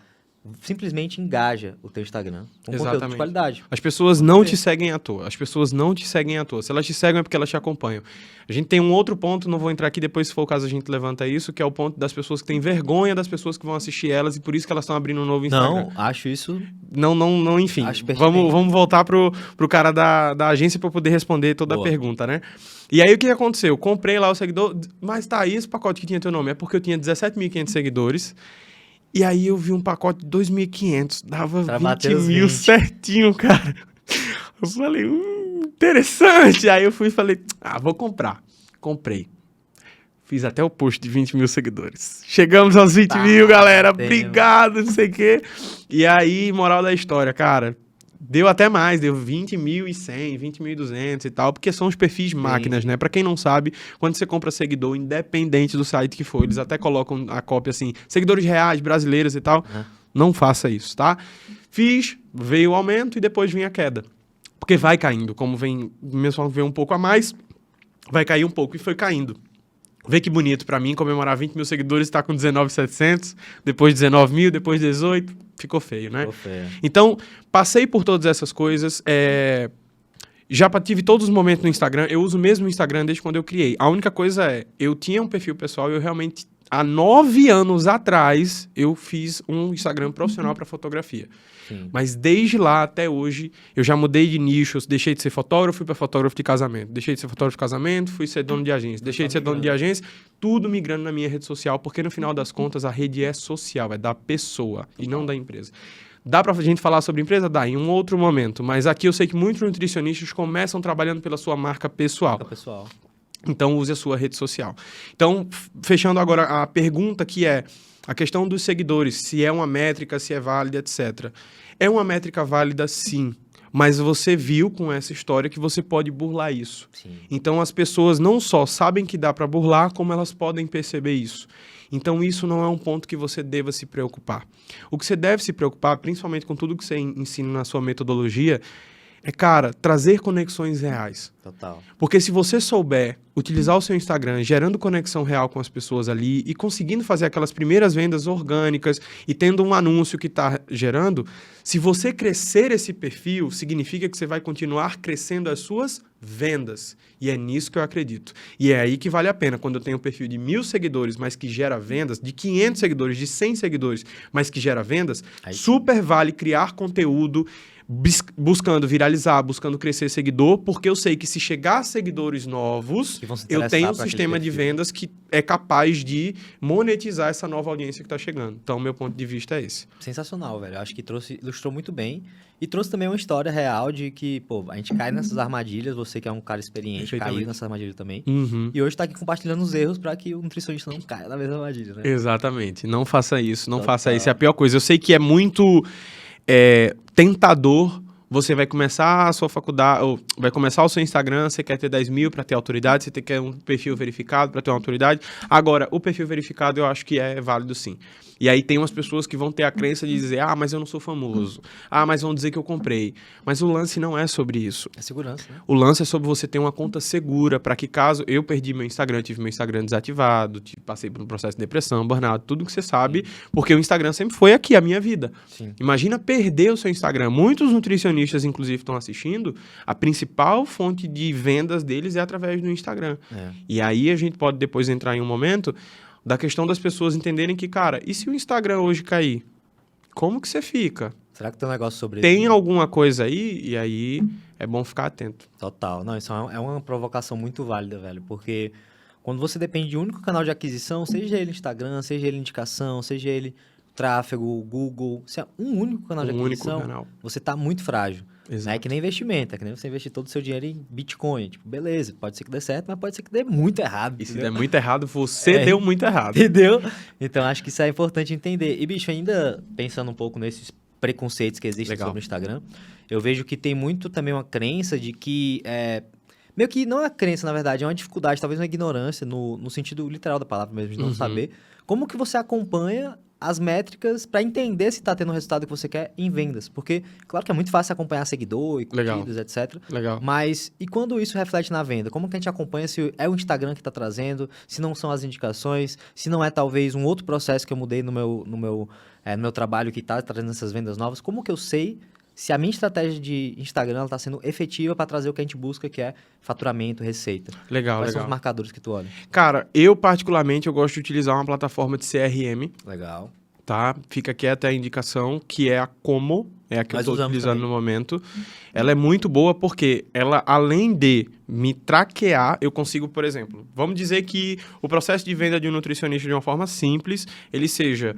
Simplesmente engaja o teu Instagram com conteúdo de qualidade. As pessoas não te seguem à toa. As pessoas não te seguem à toa. Se elas te seguem é porque elas te acompanham. A gente tem um outro ponto, não vou entrar aqui, depois se for o caso a gente levanta isso, que é o ponto das pessoas que têm vergonha das pessoas que vão assistir elas e por isso que elas estão abrindo um novo Instagram. Não, acho isso... Não, enfim. Vamos voltar pro cara da agência para poder responder toda a pergunta, né? E aí o que aconteceu? Eu comprei lá o seguidor, mas tá aí esse pacote que tinha teu nome. É porque eu tinha 17.500 seguidores. E aí eu vi um pacote de 2.500, dava 20 mil certinho, cara. Eu falei, interessante. Aí eu fui e falei, vou comprar. Comprei. Fiz até o post de 20 mil seguidores. Chegamos aos 20 mil, galera. Obrigado, não sei o quê. E aí, moral da história, cara, deu até mais, deu 20.100, 20.200 e tal, porque são os perfis máquinas, né? Pra quem não sabe, quando você compra seguidor, independente do site que for, eles até colocam a cópia assim, seguidores reais, brasileiros e tal. Não faça isso, tá? Fiz, veio o aumento e depois vem a queda. Porque vai caindo, como vem, mesmo veio um pouco a mais, vai cair um pouco e foi caindo. Vê que bonito pra mim comemorar 20 mil seguidores e tá com 19.700, depois 19 mil, depois 18, ficou feio, né? Ficou feio. Então, passei por todas essas coisas, já tive todos os momentos no Instagram, eu uso mesmo o Instagram desde quando eu criei. A única coisa eu tinha um perfil pessoal e eu realmente, há 9 anos atrás, eu fiz um Instagram profissional para fotografia. Sim. Mas desde lá até hoje, eu já mudei de nichos, deixei de ser fotógrafo, fui para fotógrafo de casamento. Deixei de ser fotógrafo de casamento, fui ser dono de agência. Deixei de ser dono de agência, tudo migrando na minha rede social, porque no final das contas a rede é social, é da pessoa e não da empresa. Dá pra gente falar sobre empresa? Dá, em um outro momento. Mas aqui eu sei que muitos nutricionistas começam trabalhando pela sua marca pessoal. Então, use a sua rede social. Então, fechando agora a pergunta que é a questão dos seguidores, se é uma métrica, se é válida, etc. É uma métrica válida, sim. Mas você viu com essa história que você pode burlar isso. Sim. Então, as pessoas não só sabem que dá para burlar, como elas podem perceber isso. Então, isso não é um ponto que você deva se preocupar. O que você deve se preocupar, principalmente com tudo que você ensina na sua metodologia, é, cara, trazer conexões reais. Total. Porque se você souber utilizar o seu Instagram gerando conexão real com as pessoas ali e conseguindo fazer aquelas primeiras vendas orgânicas e tendo um anúncio que está gerando, se você crescer esse perfil, significa que você vai continuar crescendo as suas vendas. E é nisso que eu acredito. E é aí que vale a pena. Quando eu tenho um perfil de 1.000 seguidores, mas que gera vendas, de 500 seguidores, de 100 seguidores, mas que gera vendas, aí super vale criar conteúdo buscando viralizar, buscando crescer seguidor, porque eu sei que se chegar seguidores novos, Que vão se eu interessar tenho um por aquele sistema de perfil. vendas que é capaz de monetizar essa nova audiência que está chegando. Então, meu ponto de vista é esse. Sensacional, velho. Acho que ilustrou muito bem. E trouxe também uma história real de que, pô, a gente cai nessas armadilhas. Você que é um cara experiente, Perfeitamente. caiu nessa armadilha também. Uhum. E hoje tá aqui compartilhando os erros para que o nutricionista não caia na mesma armadilha, né? Exatamente. Não faça isso, não Total. faça isso. É a pior coisa. Eu sei que é muito tentador. Você vai começar a sua faculdade, ou vai começar o seu Instagram, você quer ter 10 mil para ter autoridade, você quer um perfil verificado para ter uma autoridade. Agora, o perfil verificado eu acho que é válido sim. E aí tem umas pessoas que vão ter a crença de dizer, mas eu não sou famoso. Mas vão dizer que eu comprei. Mas o lance não é sobre isso. É segurança, né? O lance é sobre você ter uma conta segura para que caso eu perdi meu Instagram, tive meu Instagram desativado, passei por um processo de depressão, burnout, tudo que você sabe, porque o Instagram sempre foi aqui a minha vida. Sim. Imagina perder o seu Instagram. Muitos nutricionistas, inclusive, estão assistindo, a principal fonte de vendas deles é através do Instagram. E aí a gente pode depois entrar em um momento da questão das pessoas entenderem que, cara, e se o Instagram hoje cair? Como que você fica? Será que tem um negócio sobre Tem isso? alguma coisa aí? E aí é bom ficar atento. Total. Não, isso é uma provocação muito válida, velho. Porque quando você depende de um único canal de aquisição, seja ele Instagram, seja ele indicação, seja ele tráfego, Google, se é um único canal de Um único aquisição, canal. você tá muito frágil. Exato. Não é que nem investimento, é que nem você investir todo o seu dinheiro em Bitcoin. Tipo, beleza, pode ser que dê certo, mas pode ser que dê muito errado. E se entendeu? der muito errado, você deu muito errado. Entendeu? Então, acho que isso é importante entender. E, bicho, ainda pensando um pouco nesses preconceitos que existem Legal. sobre o Instagram, eu vejo que tem muito também uma crença de que... meio que não é uma crença, na verdade, é uma dificuldade, talvez uma ignorância, no sentido literal da palavra mesmo, de não saber como que você acompanha as métricas para entender se está tendo o resultado que você quer em vendas. Porque, claro que é muito fácil acompanhar seguidor e curtidas, etc. Legal. Mas, e quando isso reflete na venda? Como que a gente acompanha se é o Instagram que está trazendo, se não são as indicações, se não é talvez um outro processo que eu mudei no meu trabalho que está trazendo essas vendas novas? Como que eu sei se a minha estratégia de Instagram está sendo efetiva para trazer o que a gente busca, que é faturamento, receita? Legal, Quais são legal. os marcadores que tu olha? Cara, eu particularmente eu gosto de utilizar uma plataforma de CRM, Legal. tá? Fica aqui até a indicação, que é a Como, é a que Nós eu estou usamos utilizando também. no momento. Ela é muito boa porque ela, além de me traquear, eu consigo, por exemplo, vamos dizer que o processo de venda de um nutricionista de uma forma simples, ele seja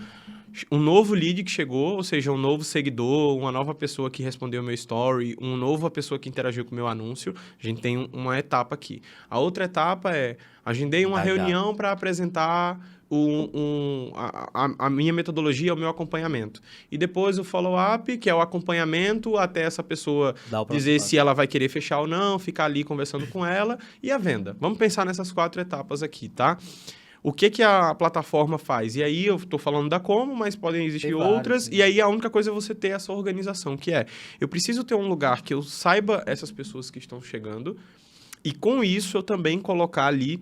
um novo lead que chegou, ou seja, um novo seguidor, uma nova pessoa que respondeu o meu story, uma nova pessoa que interagiu com o meu anúncio. A gente tem uma etapa aqui. A outra etapa é, agendei uma Engajar. reunião para apresentar a minha metodologia, o meu acompanhamento. E depois o follow-up, que é o acompanhamento até essa pessoa Dá o próximo dizer passo. se ela vai querer fechar ou não, ficar ali conversando com ela, e a venda. Vamos pensar nessas 4 etapas aqui, tá? O que a plataforma faz? E aí eu estou falando da Como, mas podem existir Tem vários, outras. sim. E aí a única coisa é você ter essa organização, que é, eu preciso ter um lugar que eu saiba essas pessoas que estão chegando, e com isso eu também colocar ali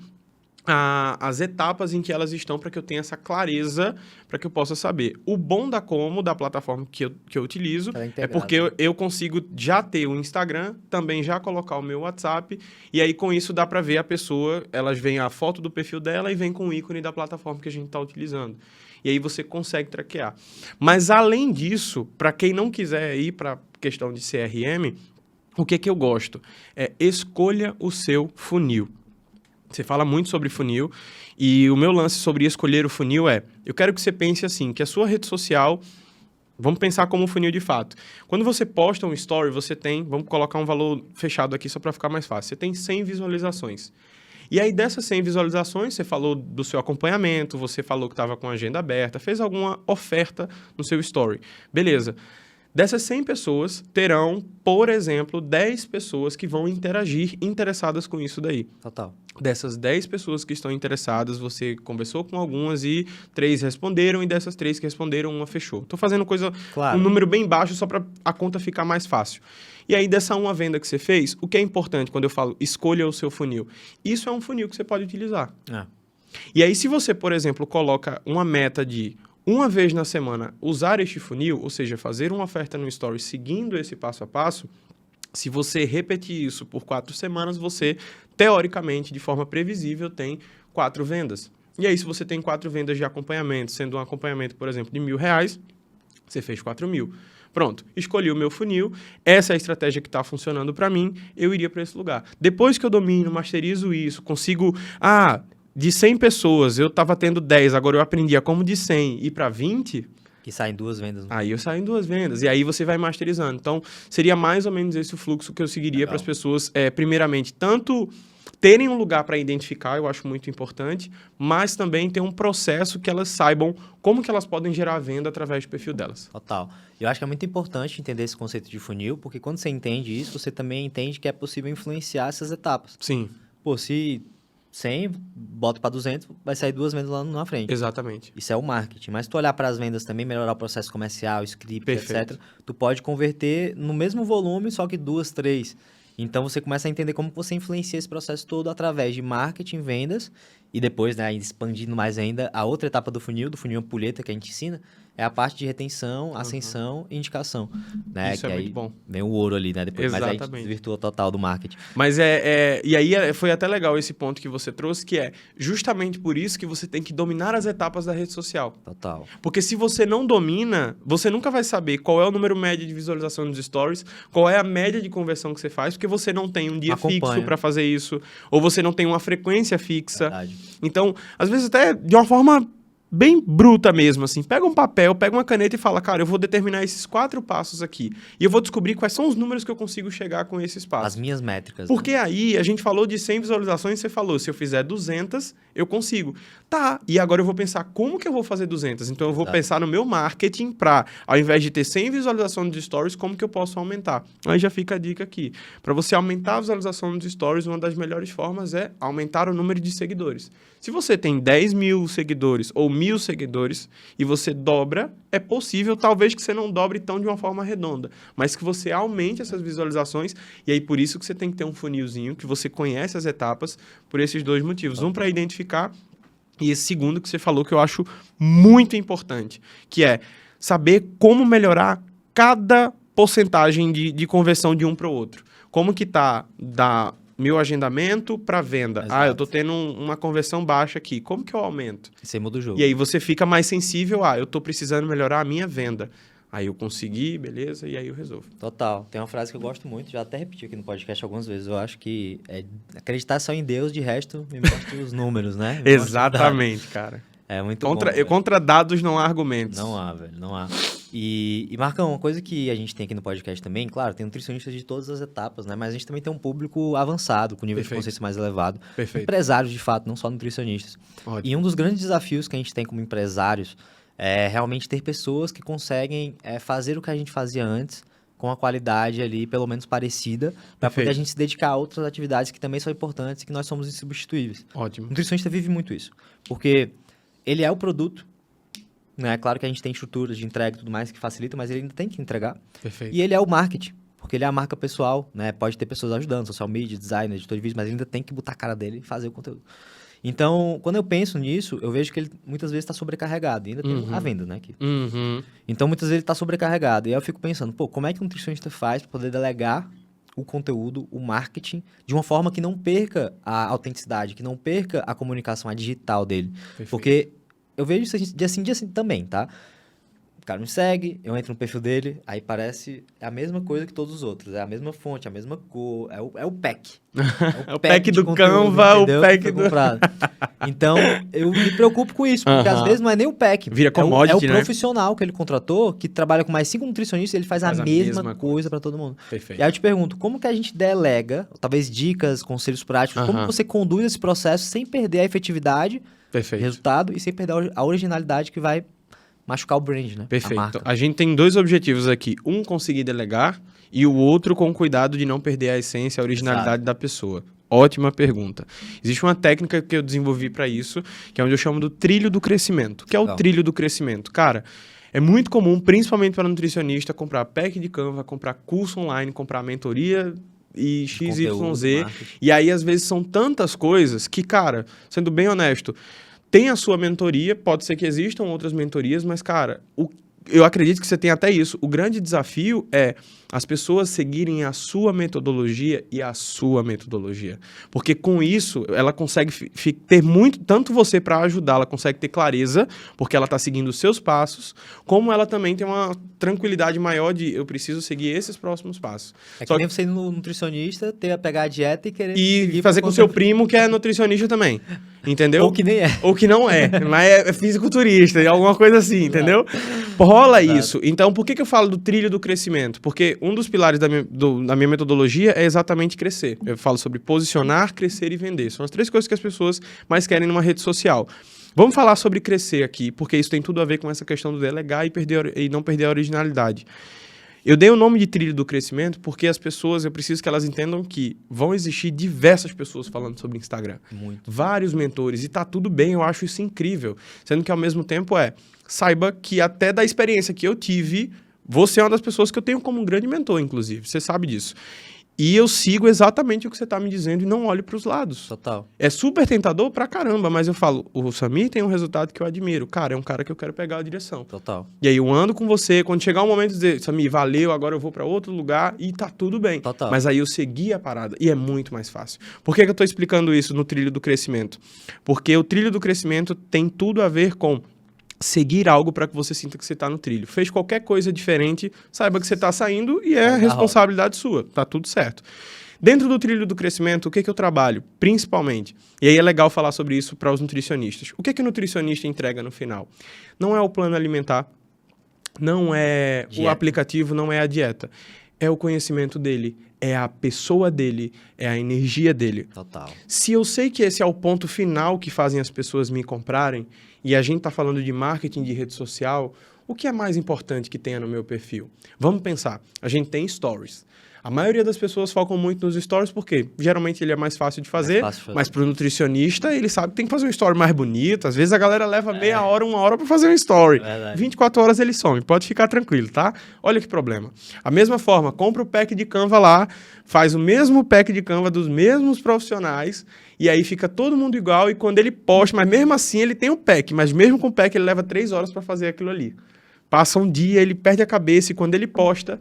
as etapas em que elas estão para que eu tenha essa clareza, para que eu possa saber. O bom da Como, da plataforma que eu utilizo, Ela é é integrada. porque eu consigo já ter o Instagram, também já colocar o meu WhatsApp, e aí com isso dá para ver a pessoa, elas veem a foto do perfil dela e vem com o ícone da plataforma que a gente está utilizando. E aí você consegue traquear. Mas além disso, para quem não quiser ir para a questão de CRM, o que eu gosto? Escolha o seu funil. Você fala muito sobre funil e o meu lance sobre escolher o funil eu quero que você pense assim, que a sua rede social, vamos pensar como um funil de fato. Quando você posta um story, você tem, vamos colocar um valor fechado aqui só para ficar mais fácil, você tem 100 visualizações. E aí dessas 100 visualizações, você falou do seu acompanhamento, você falou que estava com a agenda aberta, fez alguma oferta no seu story. Beleza. Dessas 100 pessoas, terão, por exemplo, 10 pessoas que vão interagir interessadas com isso daí. Total. Dessas 10 pessoas que estão interessadas, você conversou com algumas e 3 responderam, e dessas 3 que responderam, uma fechou. Estou fazendo Claro. um número bem baixo só para a conta ficar mais fácil. E aí, dessa uma venda que você fez, o que é importante quando eu falo escolha o seu funil? Isso é um funil que você pode utilizar. E aí, se você, por exemplo, coloca uma meta de uma vez na semana usar este funil, ou seja, fazer uma oferta no Story seguindo esse passo a passo, se você repetir isso por 4 semanas, você, teoricamente, de forma previsível, tem 4 vendas. E aí, se você tem 4 vendas de acompanhamento, sendo um acompanhamento, por exemplo, de R$1.000, você fez 4.000. Pronto, escolhi o meu funil, essa é a estratégia que está funcionando para mim, eu iria para esse lugar. Depois que eu domino, masterizo isso, consigo... de 100 pessoas, eu estava tendo 10, agora eu aprendi a como de 100 ir para 20... Que sai em 2 vendas. Aí eu saio em 2 vendas. E aí você vai masterizando. Então, seria mais ou menos esse o fluxo que eu seguiria para as pessoas, primeiramente, tanto terem um lugar para identificar, eu acho muito importante, mas também ter um processo que elas saibam como que elas podem gerar venda através do perfil delas. Total. Eu acho que é muito importante entender esse conceito de funil, porque quando você entende isso, você também entende que é possível influenciar essas etapas. Sim. Pô, se 100, bota para 200, vai sair 2 vendas lá na frente. Exatamente. Isso é o marketing. Mas se tu olhar para as vendas também, melhorar o processo comercial, script, Perfeito. etc., tu pode converter no mesmo volume, só que 2, 3. Então, você começa a entender como você influencia esse processo todo através de marketing, vendas, e depois, né, expandindo mais ainda, a outra etapa do funil ampulheta que a gente ensina, é a parte de retenção, ascensão e indicação. Né? Isso que é aí muito bom. Vem o ouro ali, né? Depois, mas aí a gente Exatamente. desvirtua total do marketing. Mas e aí foi até legal esse ponto que você trouxe, que é justamente por isso que você tem que dominar as etapas da rede social. Total. Porque se você não domina, você nunca vai saber qual é o número médio de visualização dos stories, qual é a média de conversão que você faz, porque você não tem um dia fixo para fazer isso, ou você não tem uma frequência fixa. Verdade. Então, às vezes até de uma forma bem bruta mesmo, assim, pega um papel, pega uma caneta e fala, cara, eu vou determinar esses 4 passos aqui, e eu vou descobrir quais são os números que eu consigo chegar com esses passos. As minhas métricas. Porque aí, a gente falou de 100 visualizações, você falou, se eu fizer 200, eu consigo. Tá, e agora eu vou pensar, como que eu vou fazer 200? Então, eu vou pensar no meu marketing para, ao invés de ter 100 visualizações dos stories, como que eu posso aumentar? Aí já fica a dica aqui. Para você aumentar a visualização dos stories, uma das melhores formas é aumentar o número de seguidores. Se você tem 10 mil seguidores ou 1.000 seguidores e você dobra, é possível, talvez que você não dobre tão de uma forma redonda, mas que você aumente essas visualizações, e aí por isso que você tem que ter um funilzinho, que você conhece as etapas, por esses 2 motivos. Um, para identificar, e esse segundo que você falou que eu acho muito importante, que é saber como melhorar cada porcentagem de conversão de um para o outro. Como que tá da meu agendamento para venda. Exato. Eu tô tendo uma conversão baixa aqui. Como que eu aumento? Você muda o jogo. E aí você fica mais sensível eu tô precisando melhorar a minha venda. Aí eu consegui, beleza, e aí eu resolvo. Total. Tem uma frase que eu gosto muito, já até repeti aqui no podcast algumas vezes. Eu acho que é acreditar só em Deus, de resto, me mostra os números, né? Exatamente, cara. É muito bom. Contra dados não há argumentos. Não há, velho, não há. E Marcão, uma coisa que a gente tem aqui no podcast também, claro, tem nutricionistas de todas as etapas, né? Mas a gente também tem um público avançado, com nível de consciência mais elevado. Perfeito. Empresários, de fato, não só nutricionistas. Ótimo. E um dos grandes desafios que a gente tem como empresários é realmente ter pessoas que conseguem fazer o que a gente fazia antes, com a qualidade ali, pelo menos parecida, para poder a gente se dedicar a outras atividades que também são importantes e que nós somos insubstituíveis. Ótimo. O nutricionista vive muito isso, porque ele é o produto, né? Claro que a gente tem estruturas de entrega e tudo mais que facilitam, mas ele ainda tem que entregar. Perfeito. E ele é o marketing, porque ele é a marca pessoal, né? Pode ter pessoas ajudando, social media, designer, editor de vídeo, mas ele ainda tem que botar a cara dele e fazer o conteúdo. Então, quando eu penso nisso, eu vejo que ele muitas vezes está sobrecarregado. E ainda tem a venda, né? Aqui. Então, muitas vezes ele está sobrecarregado. E aí eu fico pensando, como é que um nutricionista faz para poder delegar o conteúdo, o marketing, de uma forma que não perca a autenticidade, que não perca a comunicação, a digital dele. Perfeito. Porque eu vejo isso dia sim também, tá? O cara me segue, eu entro no perfil dele, aí parece a mesma coisa que todos os outros. É a mesma fonte, a mesma cor, é o pack. É o pack do Canva, entendeu? o pack do... Então, eu me preocupo com isso, porque às vezes não é nem o pack. Vira commodity, é o profissional que ele contratou, que trabalha com mais 5 nutricionistas, ele faz a mesma coisa para todo mundo. Perfeito. E aí eu te pergunto, como que a gente delega, talvez dicas, conselhos práticos, como você conduz esse processo sem perder a efetividade, resultado, e sem perder a originalidade que vai machucar o brand, né? Perfeito. A gente tem 2 objetivos aqui. Um, conseguir delegar, e o outro, com cuidado de não perder a essência, a originalidade da pessoa. Ótima pergunta. Existe uma técnica que eu desenvolvi para isso, que é onde eu chamo do trilho do crescimento. O que é o trilho do crescimento? Cara, é muito comum, principalmente para nutricionista, comprar pack de Canva, comprar curso online, comprar mentoria e XYZ. E aí, às vezes, são tantas coisas que, cara, sendo bem honesto, tem a sua mentoria, pode ser que existam outras mentorias, mas, cara, eu acredito que você tem até isso. O grande desafio é as pessoas seguirem a sua metodologia e a sua metodologia. Porque com isso, ela consegue ter muito, tanto você para ajudar, ela consegue ter clareza, porque ela está seguindo os seus passos, como ela também tem uma tranquilidade maior de eu preciso seguir esses próximos passos. É que nem você ir no nutricionista, pegar a dieta e querer... E fazer com o seu primo, que é nutricionista também. Entendeu? Ou que nem é. Ou que não é, mas é fisiculturista, alguma coisa assim, entendeu? Rola isso. Então, por que eu falo do trilho do crescimento? Porque um dos pilares da minha metodologia é exatamente crescer. Eu falo sobre posicionar, crescer e vender. São as 3 coisas que as pessoas mais querem numa rede social. Vamos falar sobre crescer aqui, porque isso tem tudo a ver com essa questão do delegar e não perder a originalidade. Eu dei o nome de trilho do crescimento porque as pessoas, eu preciso que elas entendam que vão existir diversas pessoas falando sobre Instagram. Muito. Vários mentores, e tá tudo bem, eu acho isso incrível. Sendo que ao mesmo tempo saiba que até da experiência que eu tive, você é uma das pessoas que eu tenho como um grande mentor, inclusive. Você sabe disso. E eu sigo exatamente o que você está me dizendo e não olho para os lados. Total. É super tentador pra caramba, mas eu falo, o Samir tem um resultado que eu admiro. Cara, é um cara que eu quero pegar a direção. Total. E aí eu ando com você, quando chegar um momento de dizer, Samir, valeu, agora eu vou para outro lugar e tá tudo bem. Total. Mas aí eu segui a parada e é muito mais fácil. Por que eu tô explicando isso no trilho do crescimento? Porque o trilho do crescimento tem tudo a ver com seguir algo para que você sinta que você está no trilho. Fez qualquer coisa diferente, saiba que você está saindo e é responsabilidade sua. Tá tudo certo. Dentro do trilho do crescimento, o que eu trabalho? Principalmente. E aí é legal falar sobre isso para os nutricionistas. O que o nutricionista entrega no final? Não é o plano alimentar, não é o aplicativo, não é a dieta. É o conhecimento dele, é a pessoa dele, é a energia dele. Total. Se eu sei que esse é o ponto final que fazem as pessoas me comprarem, e a gente está falando de marketing de rede social, o que é mais importante que tenha no meu perfil? Vamos pensar, a gente tem stories. A maioria das pessoas focam muito nos stories porque geralmente ele é mais fácil de fazer, mas para o nutricionista ele sabe que tem que fazer um story mais bonito. Às vezes a galera leva meia hora, 1 hora para fazer um story. Verdade. 24 horas ele some, pode ficar tranquilo, tá? Olha que problema. A mesma forma, compra o pack de Canva lá, faz o mesmo pack de Canva dos mesmos profissionais e aí fica todo mundo igual e quando ele posta, mas mesmo assim ele tem o pack, mas mesmo com o pack ele leva 3 horas para fazer aquilo ali. Passa um dia, ele perde a cabeça e quando ele posta,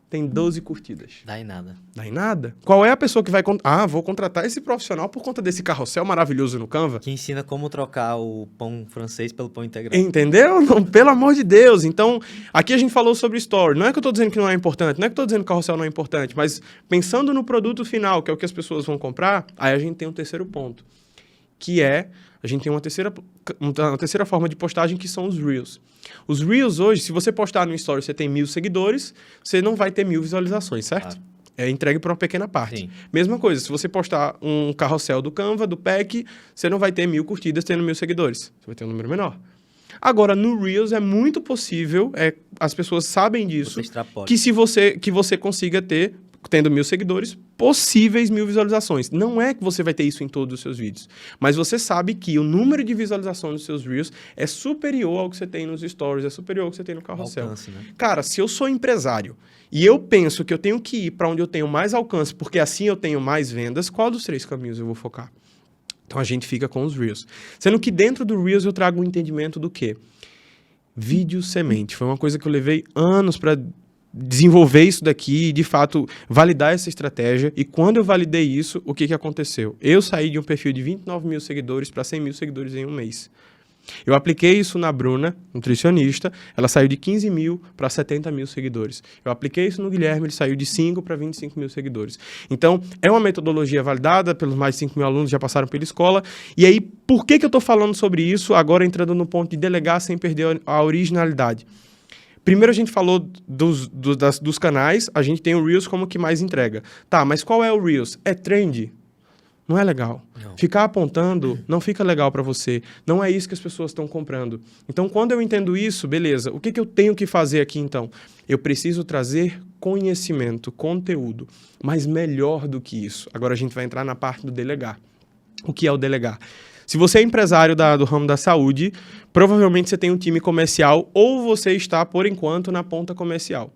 tem 12 curtidas. Dá em nada. Dá em nada. Qual é a pessoa que vai... vou contratar esse profissional por conta desse carrossel maravilhoso no Canva? Que ensina como trocar o pão francês pelo pão integral. Entendeu? Não, pelo amor de Deus. Então, aqui a gente falou sobre story. Não é que eu estou dizendo que não é importante, não é que eu estou dizendo que o carrossel não é importante, mas pensando no produto final, que é o que as pessoas vão comprar, aí a gente tem um terceiro ponto, que é... A gente tem uma terceira forma de postagem, que são os Reels. Os Reels hoje, se você postar no Story você tem 1.000 seguidores, você não vai ter 1.000 visualizações, certo? É entregue para uma pequena parte. Sim. Mesma coisa, se você postar um carrossel do Canva, do pack, você não vai ter 1.000 curtidas tendo 1.000 seguidores. Você vai ter um número menor. Agora, no Reels é muito possível, as pessoas sabem disso, que você consiga ter, tendo 1.000 seguidores, possíveis 1.000 visualizações. Não é que você vai ter isso em todos os seus vídeos, mas você sabe que o número de visualizações dos seus Reels é superior ao que você tem nos Stories, é superior ao que você tem no carrossel. Alcance, né? Cara, se eu sou empresário e eu penso que eu tenho que ir para onde eu tenho mais alcance, porque assim eu tenho mais vendas, qual dos 3 caminhos eu vou focar? Então a gente fica com os Reels. Sendo que dentro do Reels eu trago um entendimento do quê? Vídeo semente. Foi uma coisa que eu levei anos para desenvolver isso daqui e, de fato, validar essa estratégia. E quando eu validei isso, o que aconteceu? Eu saí de um perfil de 29.000 seguidores para 100.000 seguidores em um mês. Eu apliquei isso na Bruna, nutricionista, ela saiu de 15.000 para 70.000 seguidores. Eu apliquei isso no Guilherme, ele saiu de 5 para 25.000 seguidores. Então, é uma metodologia validada pelos mais de 5.000 alunos que já passaram pela escola. E aí, por que eu estou falando sobre isso, agora entrando no ponto de delegar sem perder a originalidade? Primeiro a gente falou dos canais, a gente tem o Reels como que mais entrega. Tá, mas qual é o Reels? É trend? Não é legal. Não. Ficar apontando não fica legal para você. Não é isso que as pessoas estão comprando. Então, quando eu entendo isso, beleza, o que eu tenho que fazer aqui então? Eu preciso trazer conhecimento, conteúdo, mas melhor do que isso. Agora a gente vai entrar na parte do delegar. O que é o delegar? Se você é empresário do ramo da saúde, provavelmente você tem um time comercial ou você está, por enquanto, na ponta comercial.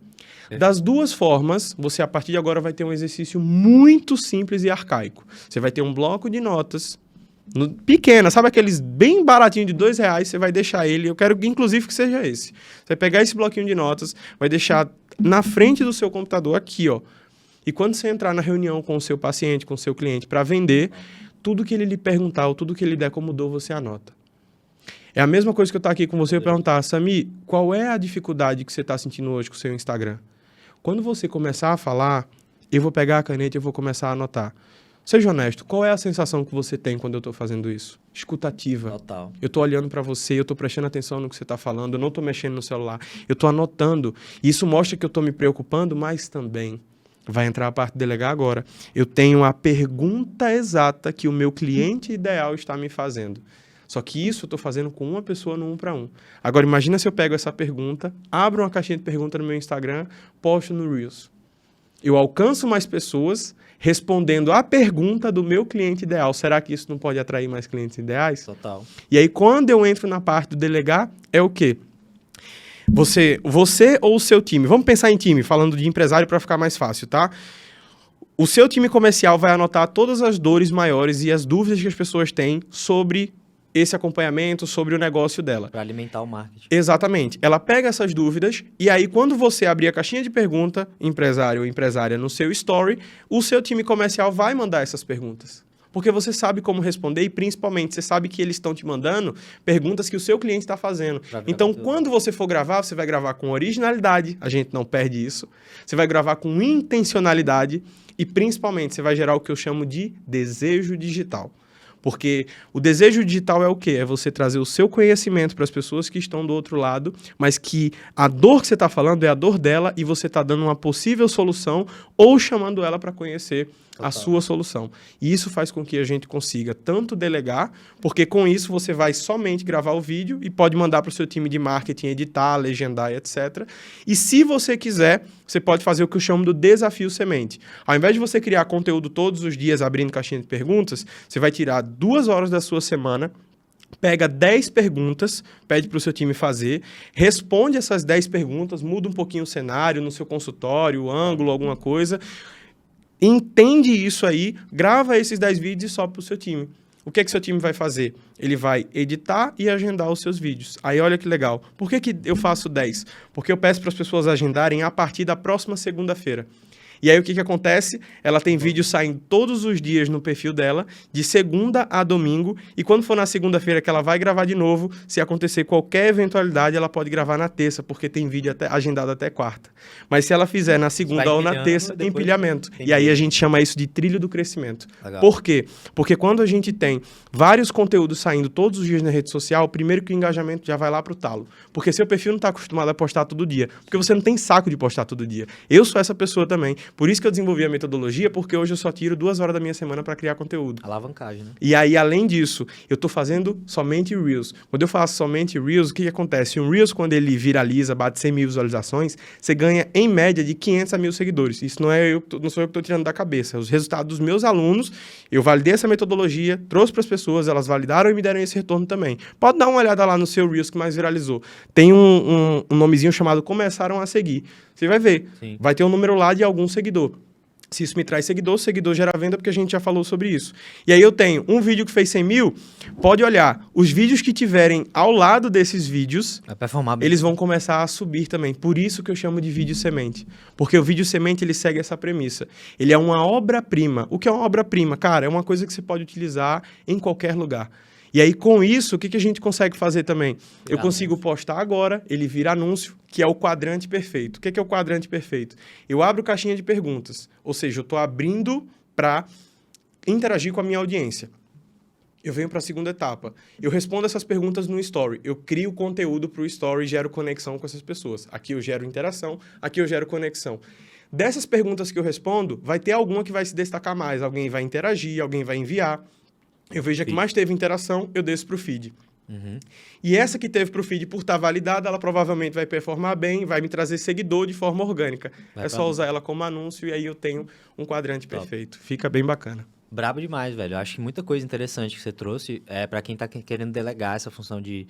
Das duas formas, você a partir de agora vai ter um exercício muito simples e arcaico. Você vai ter um bloco de notas Pequena, sabe aqueles bem baratinho de R$2, você vai deixar ele, eu quero inclusive que seja esse. Você vai pegar esse bloquinho de notas, vai deixar na frente do seu computador aqui, ó. E quando você entrar na reunião com o seu paciente, com o seu cliente para vender, tudo que ele lhe perguntar ou tudo que ele der como dor, você anota. É a mesma coisa que eu estar aqui com você e perguntar, Sami, qual é a dificuldade que você está sentindo hoje com o seu Instagram? Quando você começar a falar, eu vou pegar a caneta e eu vou começar a anotar. Seja honesto, qual é a sensação que você tem quando eu estou fazendo isso? Escutativa. Total. Eu estou olhando para você, eu estou prestando atenção no que você está falando, eu não estou mexendo no celular, eu estou anotando. E isso mostra que eu estou me preocupando, mas também vai entrar a parte de delegar agora. Eu tenho a pergunta exata que o meu cliente ideal está me fazendo. Só que isso eu estou fazendo com uma pessoa no 1 para 1. Agora, imagina se eu pego essa pergunta, abro uma caixinha de pergunta no meu Instagram, posto no Reels. Eu alcanço mais pessoas respondendo a pergunta do meu cliente ideal. Será que isso não pode atrair mais clientes ideais? Total. E aí, quando eu entro na parte do delegar, é o quê? Você ou o seu time. Vamos pensar em time, falando de empresário para ficar mais fácil, tá? O seu time comercial vai anotar todas as dores maiores e as dúvidas que as pessoas têm sobre esse acompanhamento, sobre o negócio dela. Para alimentar o marketing. Exatamente. Ela pega essas dúvidas e aí quando você abrir a caixinha de pergunta, empresário ou empresária no seu story, o seu time comercial vai mandar essas perguntas. Porque você sabe como responder e principalmente você sabe que eles estão te mandando perguntas que o seu cliente está fazendo. Então, quando você for gravar, você vai gravar com originalidade, a gente não perde isso. Você vai gravar com intencionalidade e principalmente você vai gerar o que eu chamo de desejo digital. Porque o desejo digital é o quê? É você trazer o seu conhecimento para as pessoas que estão do outro lado, mas que a dor que você está falando é a dor dela e você está dando uma possível solução ou chamando ela para conhecer a sua solução. E isso faz com que a gente consiga tanto delegar, porque com isso você vai somente gravar o vídeo e pode mandar para o seu time de marketing editar, legendar, etc. E se você quiser, você pode fazer o que eu chamo do desafio semente. Ao invés de você criar conteúdo todos os dias abrindo caixinha de perguntas, você vai tirar 2 horas da sua semana, pega 10 perguntas, pede para o seu time fazer, responde essas 10 perguntas, muda um pouquinho o cenário no seu consultório, o ângulo, alguma coisa, entende isso aí, grava esses 10 vídeos e sobe para o seu time. O que é que seu time vai fazer? Ele vai editar e agendar os seus vídeos. Aí olha que legal. Por que eu faço 10? Porque eu peço para as pessoas agendarem a partir da próxima segunda-feira. E aí o que acontece? Ela tem vídeos saindo todos os dias no perfil dela, de segunda a domingo, e quando for na segunda-feira que ela vai gravar de novo, se acontecer qualquer eventualidade, ela pode gravar na terça, porque tem vídeo agendado até quarta. Mas se ela fizer na segunda ou na terça, tem empilhamento. E aí a gente chama isso de trilho do crescimento. Legal. Por quê? Porque quando a gente tem vários conteúdos saindo todos os dias na rede social, primeiro que o engajamento já vai lá pro talo. Porque seu perfil não está acostumado a postar todo dia, porque você não tem saco de postar todo dia. Eu sou essa pessoa também. Por isso que eu desenvolvi a metodologia, porque hoje eu só tiro 2 horas da minha semana para criar conteúdo. Alavancagem, né? E aí, além disso, eu estou fazendo somente Reels. Quando eu faço somente Reels, o que acontece? Um Reels, quando ele viraliza, bate 100 mil visualizações, você ganha, em média, de 500 a 1.000 seguidores. Isso não sou eu que estou tirando da cabeça. Os resultados dos meus alunos, eu validei essa metodologia, trouxe para as pessoas, elas validaram e me deram esse retorno também. Pode dar uma olhada lá no seu Reels que mais viralizou. Tem um nomezinho chamado Começaram a Seguir. Você vai ver. Sim. Vai ter um número lá de algum seguidor. Se isso me traz seguidor gera venda, porque a gente já falou sobre isso. E aí eu tenho um vídeo que fez 100 mil, pode olhar, os vídeos que tiverem ao lado desses vídeos, vai performar bem. Eles vão começar a subir também. Por isso que eu chamo de vídeo semente. Porque o vídeo semente, ele segue essa premissa. Ele é uma obra-prima. O que é uma obra-prima? Cara, é uma coisa que você pode utilizar em qualquer lugar. E aí, com isso, o que a gente consegue fazer também? Eu consigo postar agora, ele vira anúncio, que é o quadrante perfeito. O que é o quadrante perfeito? Eu abro caixinha de perguntas, ou seja, eu estou abrindo para interagir com a minha audiência. Eu venho para a segunda etapa. Eu respondo essas perguntas no Story. Eu crio conteúdo para o Story e gero conexão com essas pessoas. Aqui eu gero interação, aqui eu gero conexão. Dessas perguntas que eu respondo, vai ter alguma que vai se destacar mais. Alguém vai interagir, alguém vai enviar. Eu vejo a que mais teve interação, eu desço para o feed. Uhum. E essa que teve para o feed, por estar validada, ela provavelmente vai performar bem, vai me trazer seguidor de forma orgânica. É só usar ela como anúncio e aí eu tenho um quadrante perfeito. Fica bem bacana. Brabo demais, velho. Eu acho que muita coisa interessante que você trouxe é para quem está querendo delegar essa função de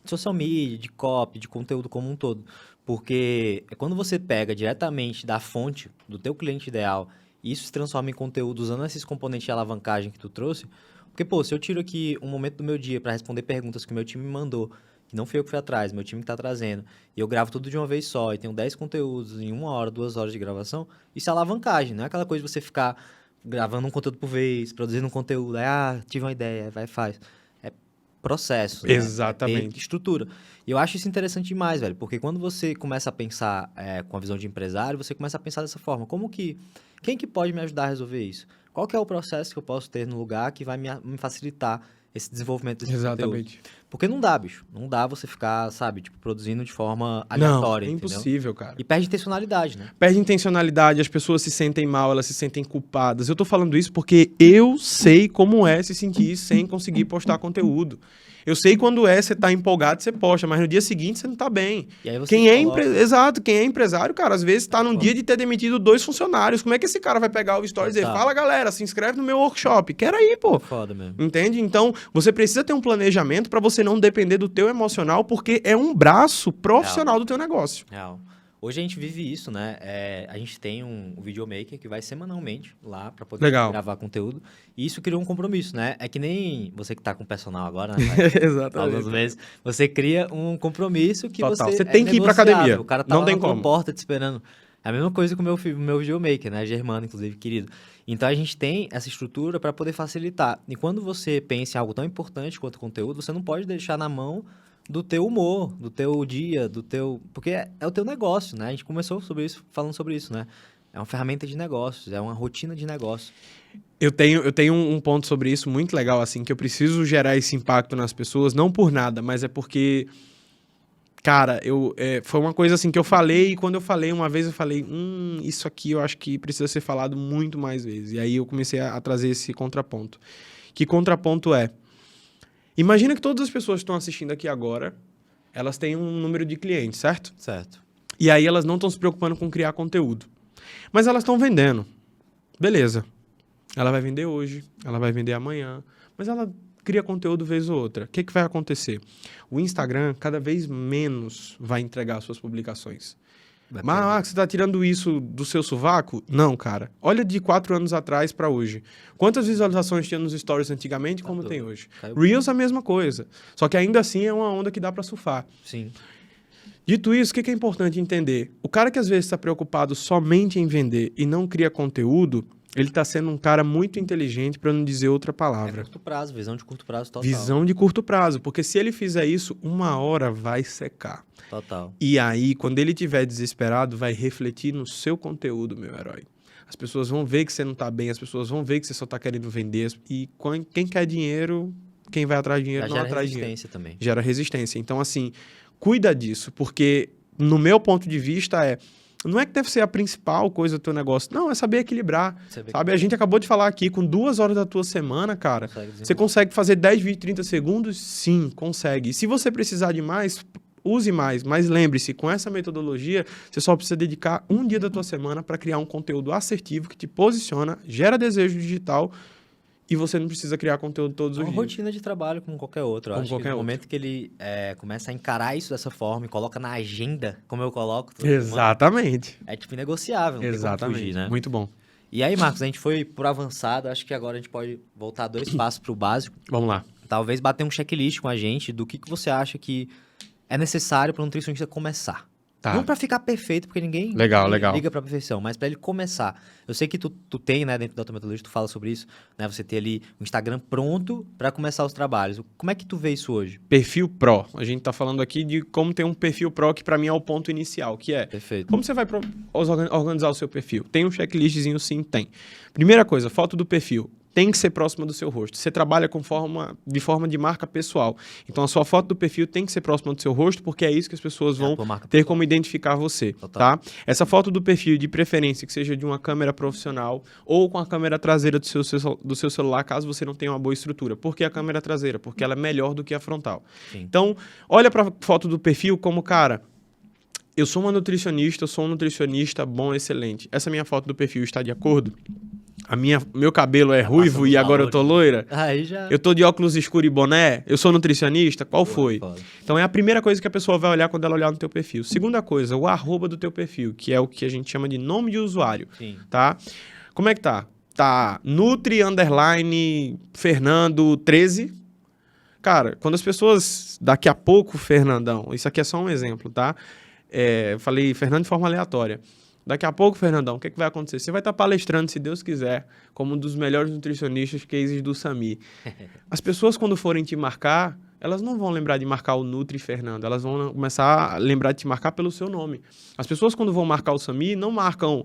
social media, de copy, de conteúdo como um todo. Porque quando você pega diretamente da fonte do teu cliente ideal e isso se transforma em conteúdo usando esses componentes de alavancagem que tu trouxe, Porque, pô, se eu tiro aqui um momento do meu dia para responder perguntas que o meu time me mandou, que não fui eu que fui atrás, meu time que tá trazendo, e eu gravo tudo de uma vez só, e tenho 10 conteúdos em 1 hora, 2 horas de gravação, isso é alavancagem, não é aquela coisa de você ficar gravando um conteúdo por vez, produzindo um conteúdo, aí, tive uma ideia, vai e faz. É processo, né? Exatamente. É ter estrutura. E eu acho isso interessante demais, velho, porque quando você começa a pensar com a visão de empresário, você começa a pensar dessa forma, quem que pode me ajudar a resolver isso? Qual que é o processo que eu posso ter no lugar que vai me facilitar esse desenvolvimento desse conteúdo? Exatamente. Porque não dá, bicho. Não dá você ficar, sabe, tipo, produzindo de forma Não, aleatória, é entendeu? impossível, cara. E perde intencionalidade, né? Perde intencionalidade, as pessoas se sentem mal, elas se sentem culpadas. Eu tô falando isso porque eu sei como é se sentir sem conseguir postar conteúdo. Eu sei quando você tá empolgado, você posta, mas no dia seguinte você não tá bem. E aí você Exato, quem é empresário, cara, às vezes tá num dia de ter demitido 2 funcionários. Como é que esse cara vai pegar o story e dizer, fala galera, se inscreve no meu workshop? Quero aí, pô. Foda mesmo. Entende? Então, você precisa ter um planejamento pra você não depender do teu emocional, porque é um braço profissional do teu negócio. Real. Hoje a gente vive isso, né? A gente tem um videomaker que vai semanalmente lá para poder gravar conteúdo. E isso criou um compromisso, né? É que nem você que tá com personal agora, né? Exatamente. Alguns meses, você cria um compromisso que você tem que ir pra academia. O cara tá lá na porta te esperando. É a mesma coisa com o meu videomaker, né? Germano, inclusive, querido. Então a gente tem essa estrutura para poder facilitar. E quando você pensa em algo tão importante quanto o conteúdo, você não pode deixar na mão do teu humor, do teu dia, do teu... Porque é o teu negócio, né? A gente começou falando sobre isso, né? É uma ferramenta de negócios, é uma rotina de negócio. Eu tenho um ponto sobre isso muito legal, assim, que eu preciso gerar esse impacto nas pessoas, não por nada, mas é porque, cara, foi uma coisa assim que eu falei, e quando eu falei uma vez, eu falei, isso aqui eu acho que precisa ser falado muito mais vezes. E aí eu comecei a trazer esse contraponto. Que contraponto é? Imagina que todas as pessoas que estão assistindo aqui agora, elas têm um número de clientes, certo? Certo. E aí elas não estão se preocupando com criar conteúdo. Mas elas estão vendendo. Beleza. Ela vai vender hoje, ela vai vender amanhã, mas ela cria conteúdo vez ou outra. O que vai acontecer? O Instagram cada vez menos vai entregar suas publicações. Mas você está tirando isso do seu sovaco? Não, cara. Olha de 4 anos atrás para hoje. Quantas visualizações tinha nos stories antigamente como tem hoje? Reels a mesma coisa. Só que ainda assim é uma onda que dá para surfar. Sim. Dito isso, o que é importante entender? O cara que às vezes está preocupado somente em vender e não cria conteúdo, ele está sendo um cara muito inteligente, para não dizer outra palavra. Curto prazo, visão de curto prazo total. Visão de curto prazo, porque se ele fizer isso, uma hora vai secar. Total. E aí, quando ele estiver desesperado, vai refletir no seu conteúdo, meu herói. As pessoas vão ver que você não está bem, as pessoas vão ver que você só está querendo vender. E quem quer dinheiro, quem vai atrás de dinheiro, não atrai dinheiro. Gera resistência também. Gera resistência. Então, assim, cuida disso, porque no meu ponto de vista não é que deve ser a principal coisa do teu negócio. Não, é saber equilibrar. Sabe? A gente acabou de falar aqui, com 2 horas da tua semana, cara, você consegue fazer 10, 20, 30 segundos? Sim, consegue. E se você precisar de mais, use mais. Mas lembre-se, com essa metodologia, você só precisa dedicar 1 dia da tua semana para criar um conteúdo assertivo que te posiciona, gera desejo digital e você não precisa criar conteúdo todos os dias. É uma rotina de trabalho como qualquer outro. Eu acho que no momento que ele começa a encarar isso dessa forma e coloca na agenda, como eu coloco... Exatamente. Semana, é tipo negociável, não Exatamente. Tem como fugir, né? Muito bom. E aí, Marcos, a gente foi por avançado, acho que agora a gente pode voltar 2 passos para o básico. Vamos lá. Talvez bater um checklist com a gente do que você acha que é necessário para um nutricionista começar. Tá. Não para ficar perfeito, porque ninguém liga para perfeição, mas para ele começar. Eu sei que tu tem, né, dentro da tua metodologia, tu fala sobre isso, né? Você ter ali um Instagram pronto para começar os trabalhos. Como é que tu vê isso hoje? Perfil Pro. A gente tá falando aqui de como ter um perfil Pro, que para mim é o ponto inicial, que é... Perfeito. Como você vai organizar o seu perfil? Tem um checklistzinho? Sim, tem. Primeira coisa, foto do perfil. Tem que ser próxima do seu rosto. Você trabalha de forma de marca pessoal. Então, a sua foto do perfil tem que ser próxima do seu rosto, porque é isso que as pessoas vão ter como identificar você. Tá? Essa foto do perfil, de preferência, que seja de uma câmera profissional ou com a câmera traseira do seu celular, caso você não tenha uma boa estrutura. Por que a câmera traseira? Porque ela é melhor do que a frontal. Sim. Então, olha para a foto do perfil como, cara... Eu sou um nutricionista bom, excelente. Essa minha foto do perfil está de acordo? Meu cabelo é ruivo e agora eu tô loira? Aí já... Eu tô de óculos escuros e boné? Eu sou nutricionista? Qual foi? Então é a primeira coisa que a pessoa vai olhar quando ela olhar no teu perfil. Segunda coisa, o @ do teu perfil, que é o que a gente chama de nome de usuário. Sim. Tá? Como é que tá? tá Nutri_Fernando13. Cara, quando as pessoas, daqui a pouco, Fernandão, isso aqui é só um exemplo, tá? Eu falei Fernando de forma aleatória. Daqui a pouco, Fernandão, o que vai acontecer? Você vai estar palestrando, se Deus quiser, como um dos melhores nutricionistas cases do Sami. As pessoas, quando forem te marcar, elas não vão lembrar de marcar o Nutri Fernando, elas vão começar a lembrar de te marcar pelo seu nome. As pessoas, quando vão marcar o Sami, não marcam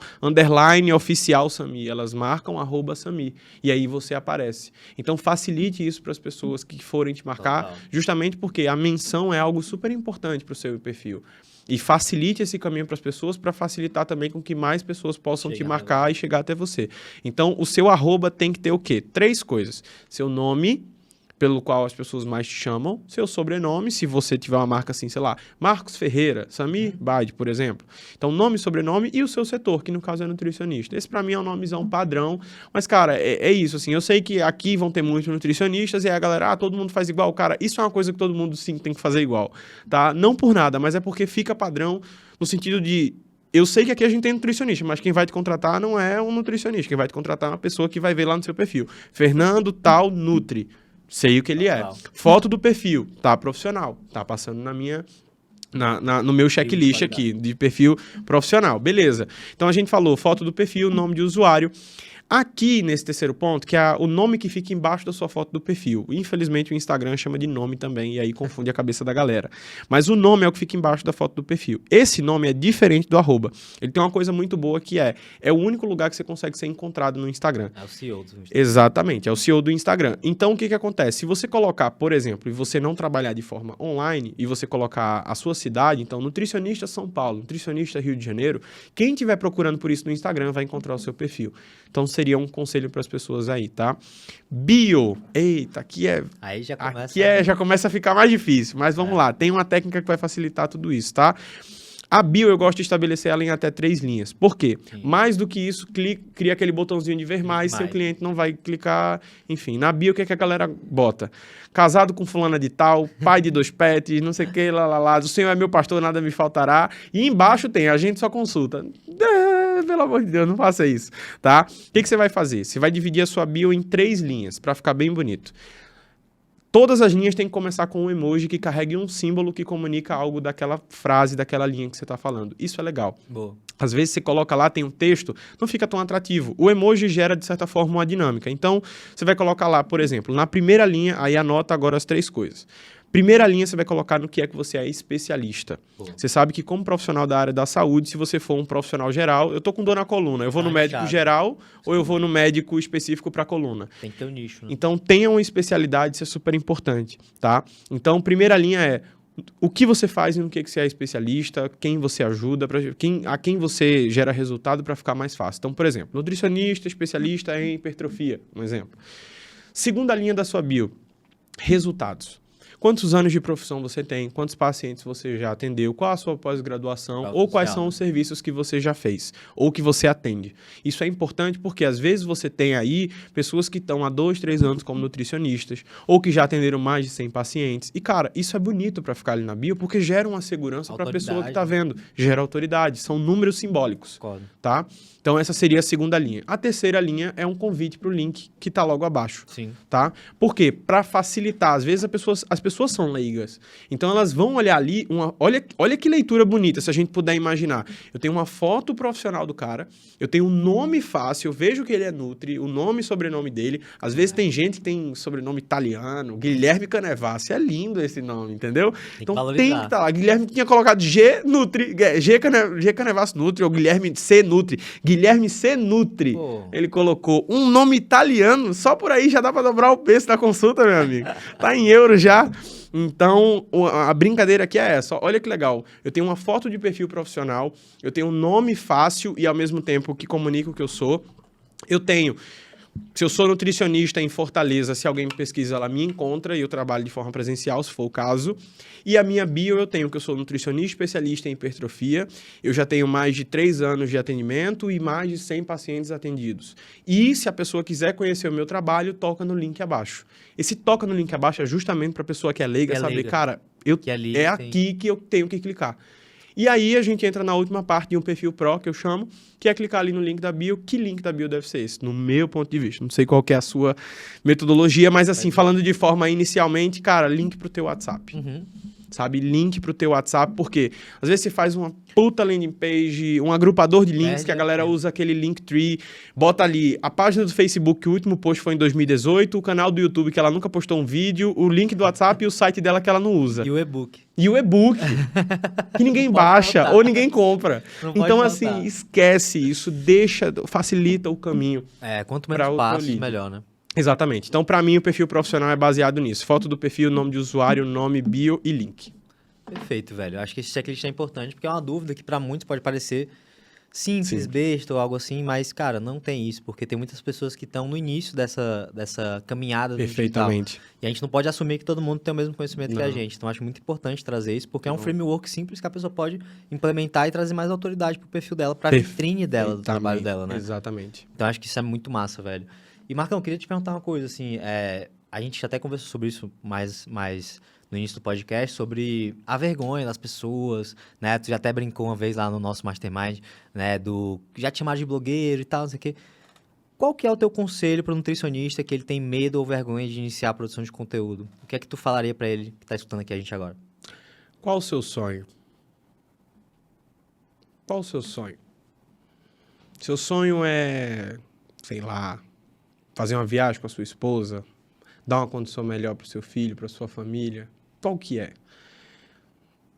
_oficial Sami, elas marcam @Sami. E aí você aparece. Então, facilite isso para as pessoas que forem te marcar, Total. justamente porque a menção é algo super importante para o seu perfil. E facilite esse caminho para as pessoas, para facilitar também com que mais pessoas possam te marcar e chegar até você. Então, o seu @ tem que ter o quê? 3 coisas. Seu nome, pelo qual as pessoas mais te chamam, seu sobrenome, se você tiver uma marca assim, sei lá, Marcos Ferreira, Sami Bade, por exemplo. Então, nome, sobrenome e o seu setor, que no caso é nutricionista. Esse pra mim é um nomezão padrão, mas, cara, é isso, assim, eu sei que aqui vão ter muitos nutricionistas e aí a galera, todo mundo faz igual, cara, isso é uma coisa que todo mundo, sim, tem que fazer igual, tá? Não por nada, mas é porque fica padrão no sentido de eu sei que aqui a gente tem nutricionista, mas quem vai te contratar não é um nutricionista, quem vai te contratar é uma pessoa que vai ver lá no seu perfil. Fernando tal Nutri. Sei o que ele é. Foto do perfil, tá profissional. Tá passando no meu checklist aqui, de perfil profissional. Beleza. Então, a gente falou foto do perfil, nome de usuário. Aqui, nesse terceiro ponto, que é o nome que fica embaixo da sua foto do perfil. Infelizmente, o Instagram chama de nome também, e aí confunde a cabeça da galera. Mas o nome é o que fica embaixo da foto do perfil. Esse nome é diferente do @. Ele tem uma coisa muito boa que é o único lugar que você consegue ser encontrado no Instagram. É o CEO do Instagram. Exatamente, é o CEO do Instagram. Então, o que acontece? Se você colocar, por exemplo, e você não trabalhar de forma online, e você colocar a sua cidade, então, nutricionista São Paulo, nutricionista Rio de Janeiro, quem estiver procurando por isso no Instagram vai encontrar o seu perfil. Então, seria um conselho para as pessoas aí, tá? Bio. Eita, aí já começa, já começa a ficar mais difícil, mas vamos lá. Tem uma técnica que vai facilitar tudo isso, tá? A bio eu gosto de estabelecer ela em até 3 linhas. Por quê? Sim. Mais do que isso, cria aquele botãozinho de ver mais, seu cliente não vai clicar. Enfim, na bio o que a galera bota? Casado com fulana de tal, pai de 2 pets, não sei o que, lá. O Senhor é meu pastor, nada me faltará. E embaixo tem, a gente só consulta. Pelo amor de Deus, não faça isso, tá? O que você vai fazer? Você vai dividir a sua bio em 3 linhas, para ficar bem bonito. Todas as linhas têm que começar com um emoji que carregue um símbolo que comunica algo daquela frase, daquela linha que você está falando. Isso é legal. Boa. Às vezes você coloca lá, tem um texto, não fica tão atrativo. O emoji gera, de certa forma, uma dinâmica. Então, você vai colocar lá, por exemplo, na primeira linha, aí anota agora as 3 coisas. Primeira linha, você vai colocar no que é que você é especialista. Você sabe que como profissional da área da saúde, se você for um profissional geral, eu tô com dor na coluna, eu vou no médico geral ou eu vou no médico específico para coluna. Tem que ter um nicho, né? Então, tenha uma especialidade, isso é super importante, tá? Então, primeira linha é o que você faz e no que você é especialista, quem você ajuda, a quem você gera resultado para ficar mais fácil. Então, por exemplo, nutricionista, especialista em hipertrofia, um exemplo. Segunda linha da sua bio, resultados. Quantos anos de profissão você tem? Quantos pacientes você já atendeu? Qual a sua pós-graduação? Ou quais são os serviços que você já fez? Ou que você atende? Isso é importante porque, às vezes, você tem aí pessoas que estão há 2, 3 anos como nutricionistas ou que já atenderam mais de 100 pacientes. E, cara, isso é bonito para ficar ali na bio porque gera uma segurança para a pessoa que está vendo. Gera autoridade. São números simbólicos. Tá? Então, essa seria a segunda linha. A terceira linha é um convite para o link que está logo abaixo. Sim. Tá? Por quê? Para facilitar. Às vezes, as pessoas são leigas. Então, elas vão olhar ali... Olha que leitura bonita, se a gente puder imaginar. Eu tenho uma foto profissional do cara, eu tenho um nome fácil, eu vejo que ele é Nutri, o nome e sobrenome dele. Às vezes, tem gente que tem sobrenome italiano, Guilherme Canevassi. É lindo esse nome, entendeu? Então, tem que estar lá. Guilherme tinha colocado G Nutri, G Canevassi Nutri, ou Guilherme C Nutri. Guilherme C Nutri. Ele colocou um nome italiano, só por aí já dá para dobrar o preço da consulta, meu amigo. Tá em euro já. Então, a brincadeira aqui é essa. Olha que legal. Eu tenho uma foto de perfil profissional, eu tenho um nome fácil e, ao mesmo tempo, que comunica o que eu sou. Eu tenho... Se eu sou nutricionista em Fortaleza, se alguém me pesquisa, ela me encontra e eu trabalho de forma presencial, se for o caso. E a minha bio eu tenho que eu sou nutricionista especialista em hipertrofia, eu já tenho mais de 3 anos de atendimento e mais de 100 pacientes atendidos. E se a pessoa quiser conhecer o meu trabalho, toca no link abaixo. Esse toca no link abaixo é justamente para a pessoa que é leiga saber, cara, é aqui que eu tenho que clicar. E aí a gente entra na última parte de um perfil pro, que eu chamo, que é clicar ali no link da bio. Que link da bio deve ser esse? No meu ponto de vista. Não sei qual que é a sua metodologia, mas assim, falando de forma inicialmente, cara, link pro teu WhatsApp. Sabe? Link pro teu WhatsApp, porque às vezes você faz uma puta landing page, um agrupador de links, que a galera usa aquele Linktree, bota ali a página do Facebook, que o último post foi em 2018, o canal do YouTube, que ela nunca postou um vídeo, o link do WhatsApp e o site dela que ela não usa. E o e-book. E o e-book, que ninguém baixa ou ninguém compra. Então, assim, esquece isso, facilita o caminho. Quanto menos passos, melhor, né? Exatamente. Então, para mim, o perfil profissional é baseado nisso. Foto do perfil, nome de usuário, nome, bio e link. Perfeito, velho. Eu acho que esse checklist é importante, porque é uma dúvida que para muitos pode parecer simples, besta ou algo assim, mas, cara, não tem isso, porque tem muitas pessoas que estão no início dessa caminhada do digital. E a gente não pode assumir que todo mundo tem o mesmo conhecimento que a gente. Então, acho muito importante trazer isso, porque é um framework simples que a pessoa pode implementar e trazer mais autoridade pro perfil dela, pra vitrine dela, do trabalho dela, né? Exatamente. Então, acho que isso é muito massa, velho. E, Marcão, eu queria te perguntar uma coisa, assim, a gente até conversou sobre isso mais no início do podcast, sobre a vergonha das pessoas, né? Tu já até brincou uma vez lá no nosso Mastermind, né? Já te chamaram de blogueiro e tal, não sei o quê. Qual que é o teu conselho para o nutricionista que ele tem medo ou vergonha de iniciar a produção de conteúdo? O que é que tu falaria para ele que tá escutando aqui a gente agora? Qual o seu sonho? Qual o seu sonho? Seu sonho é, sei lá, fazer uma viagem com a sua esposa, dar uma condição melhor para o seu filho, para a sua família? Qual que é?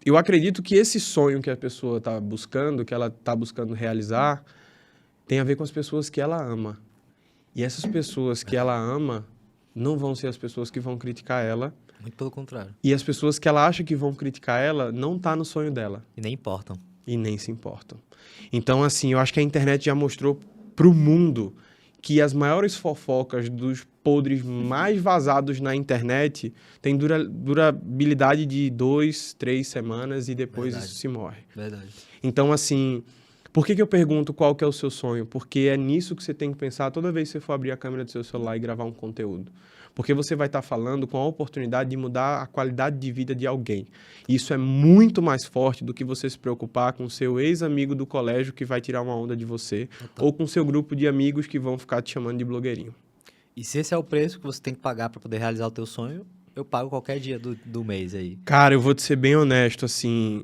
Eu acredito que esse sonho que a pessoa está buscando, que ela está buscando realizar, tem a ver com as pessoas que ela ama. E essas pessoas que ela ama não vão ser as pessoas que vão criticar ela. Muito pelo contrário. E as pessoas que ela acha que vão criticar ela não tá no sonho dela. E nem importam. E nem se importam. Então, assim, eu acho que a internet já mostrou pro mundo que as maiores fofocas dos podres mais vazados na internet têm durabilidade de 2, 3 semanas e depois isso se morre. Verdade. Então, assim, por que eu pergunto qual que é o seu sonho? Porque é nisso que você tem que pensar toda vez que você for abrir a câmera do seu celular e gravar um conteúdo. Porque você vai estar falando com a oportunidade de mudar a qualidade de vida de alguém. Isso é muito mais forte do que você se preocupar com o seu ex-amigo do colégio que vai tirar uma onda de você, ou com o seu grupo de amigos que vão ficar te chamando de blogueirinho. E se esse é o preço que você tem que pagar para poder realizar o teu sonho, eu pago qualquer dia do mês aí. Cara, eu vou te ser bem honesto, assim,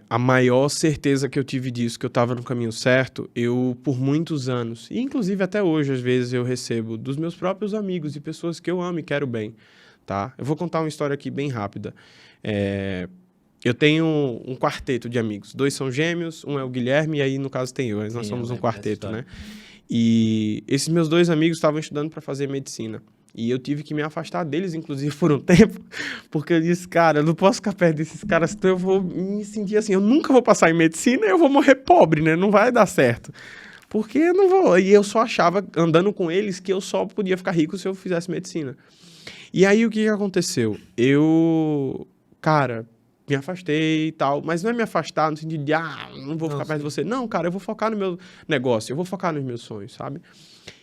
a maior certeza que eu tive disso, que eu estava no caminho certo, eu, por muitos anos, e inclusive até hoje, às vezes, eu recebo dos meus próprios amigos e pessoas que eu amo e quero bem, tá? Eu vou contar uma história aqui bem rápida. Eu tenho um quarteto de amigos. 2 são gêmeos, um é o Guilherme, e aí, no caso, tem eu. Nós somos um quarteto, né? E esses meus 2 amigos estavam estudando para fazer medicina. E eu tive que me afastar deles, inclusive, por um tempo, porque eu disse, cara, eu não posso ficar perto desses caras, então eu vou me sentir assim, eu nunca vou passar em medicina e eu vou morrer pobre, né? Não vai dar certo. Porque eu não vou. E eu só achava, andando com eles, que eu só podia ficar rico se eu fizesse medicina. E aí, o que aconteceu? Eu, cara, me afastei e tal, mas não é me afastar no sentido de, não vou ficar perto de você. Não, cara, eu vou focar no meu negócio, eu vou focar nos meus sonhos, sabe?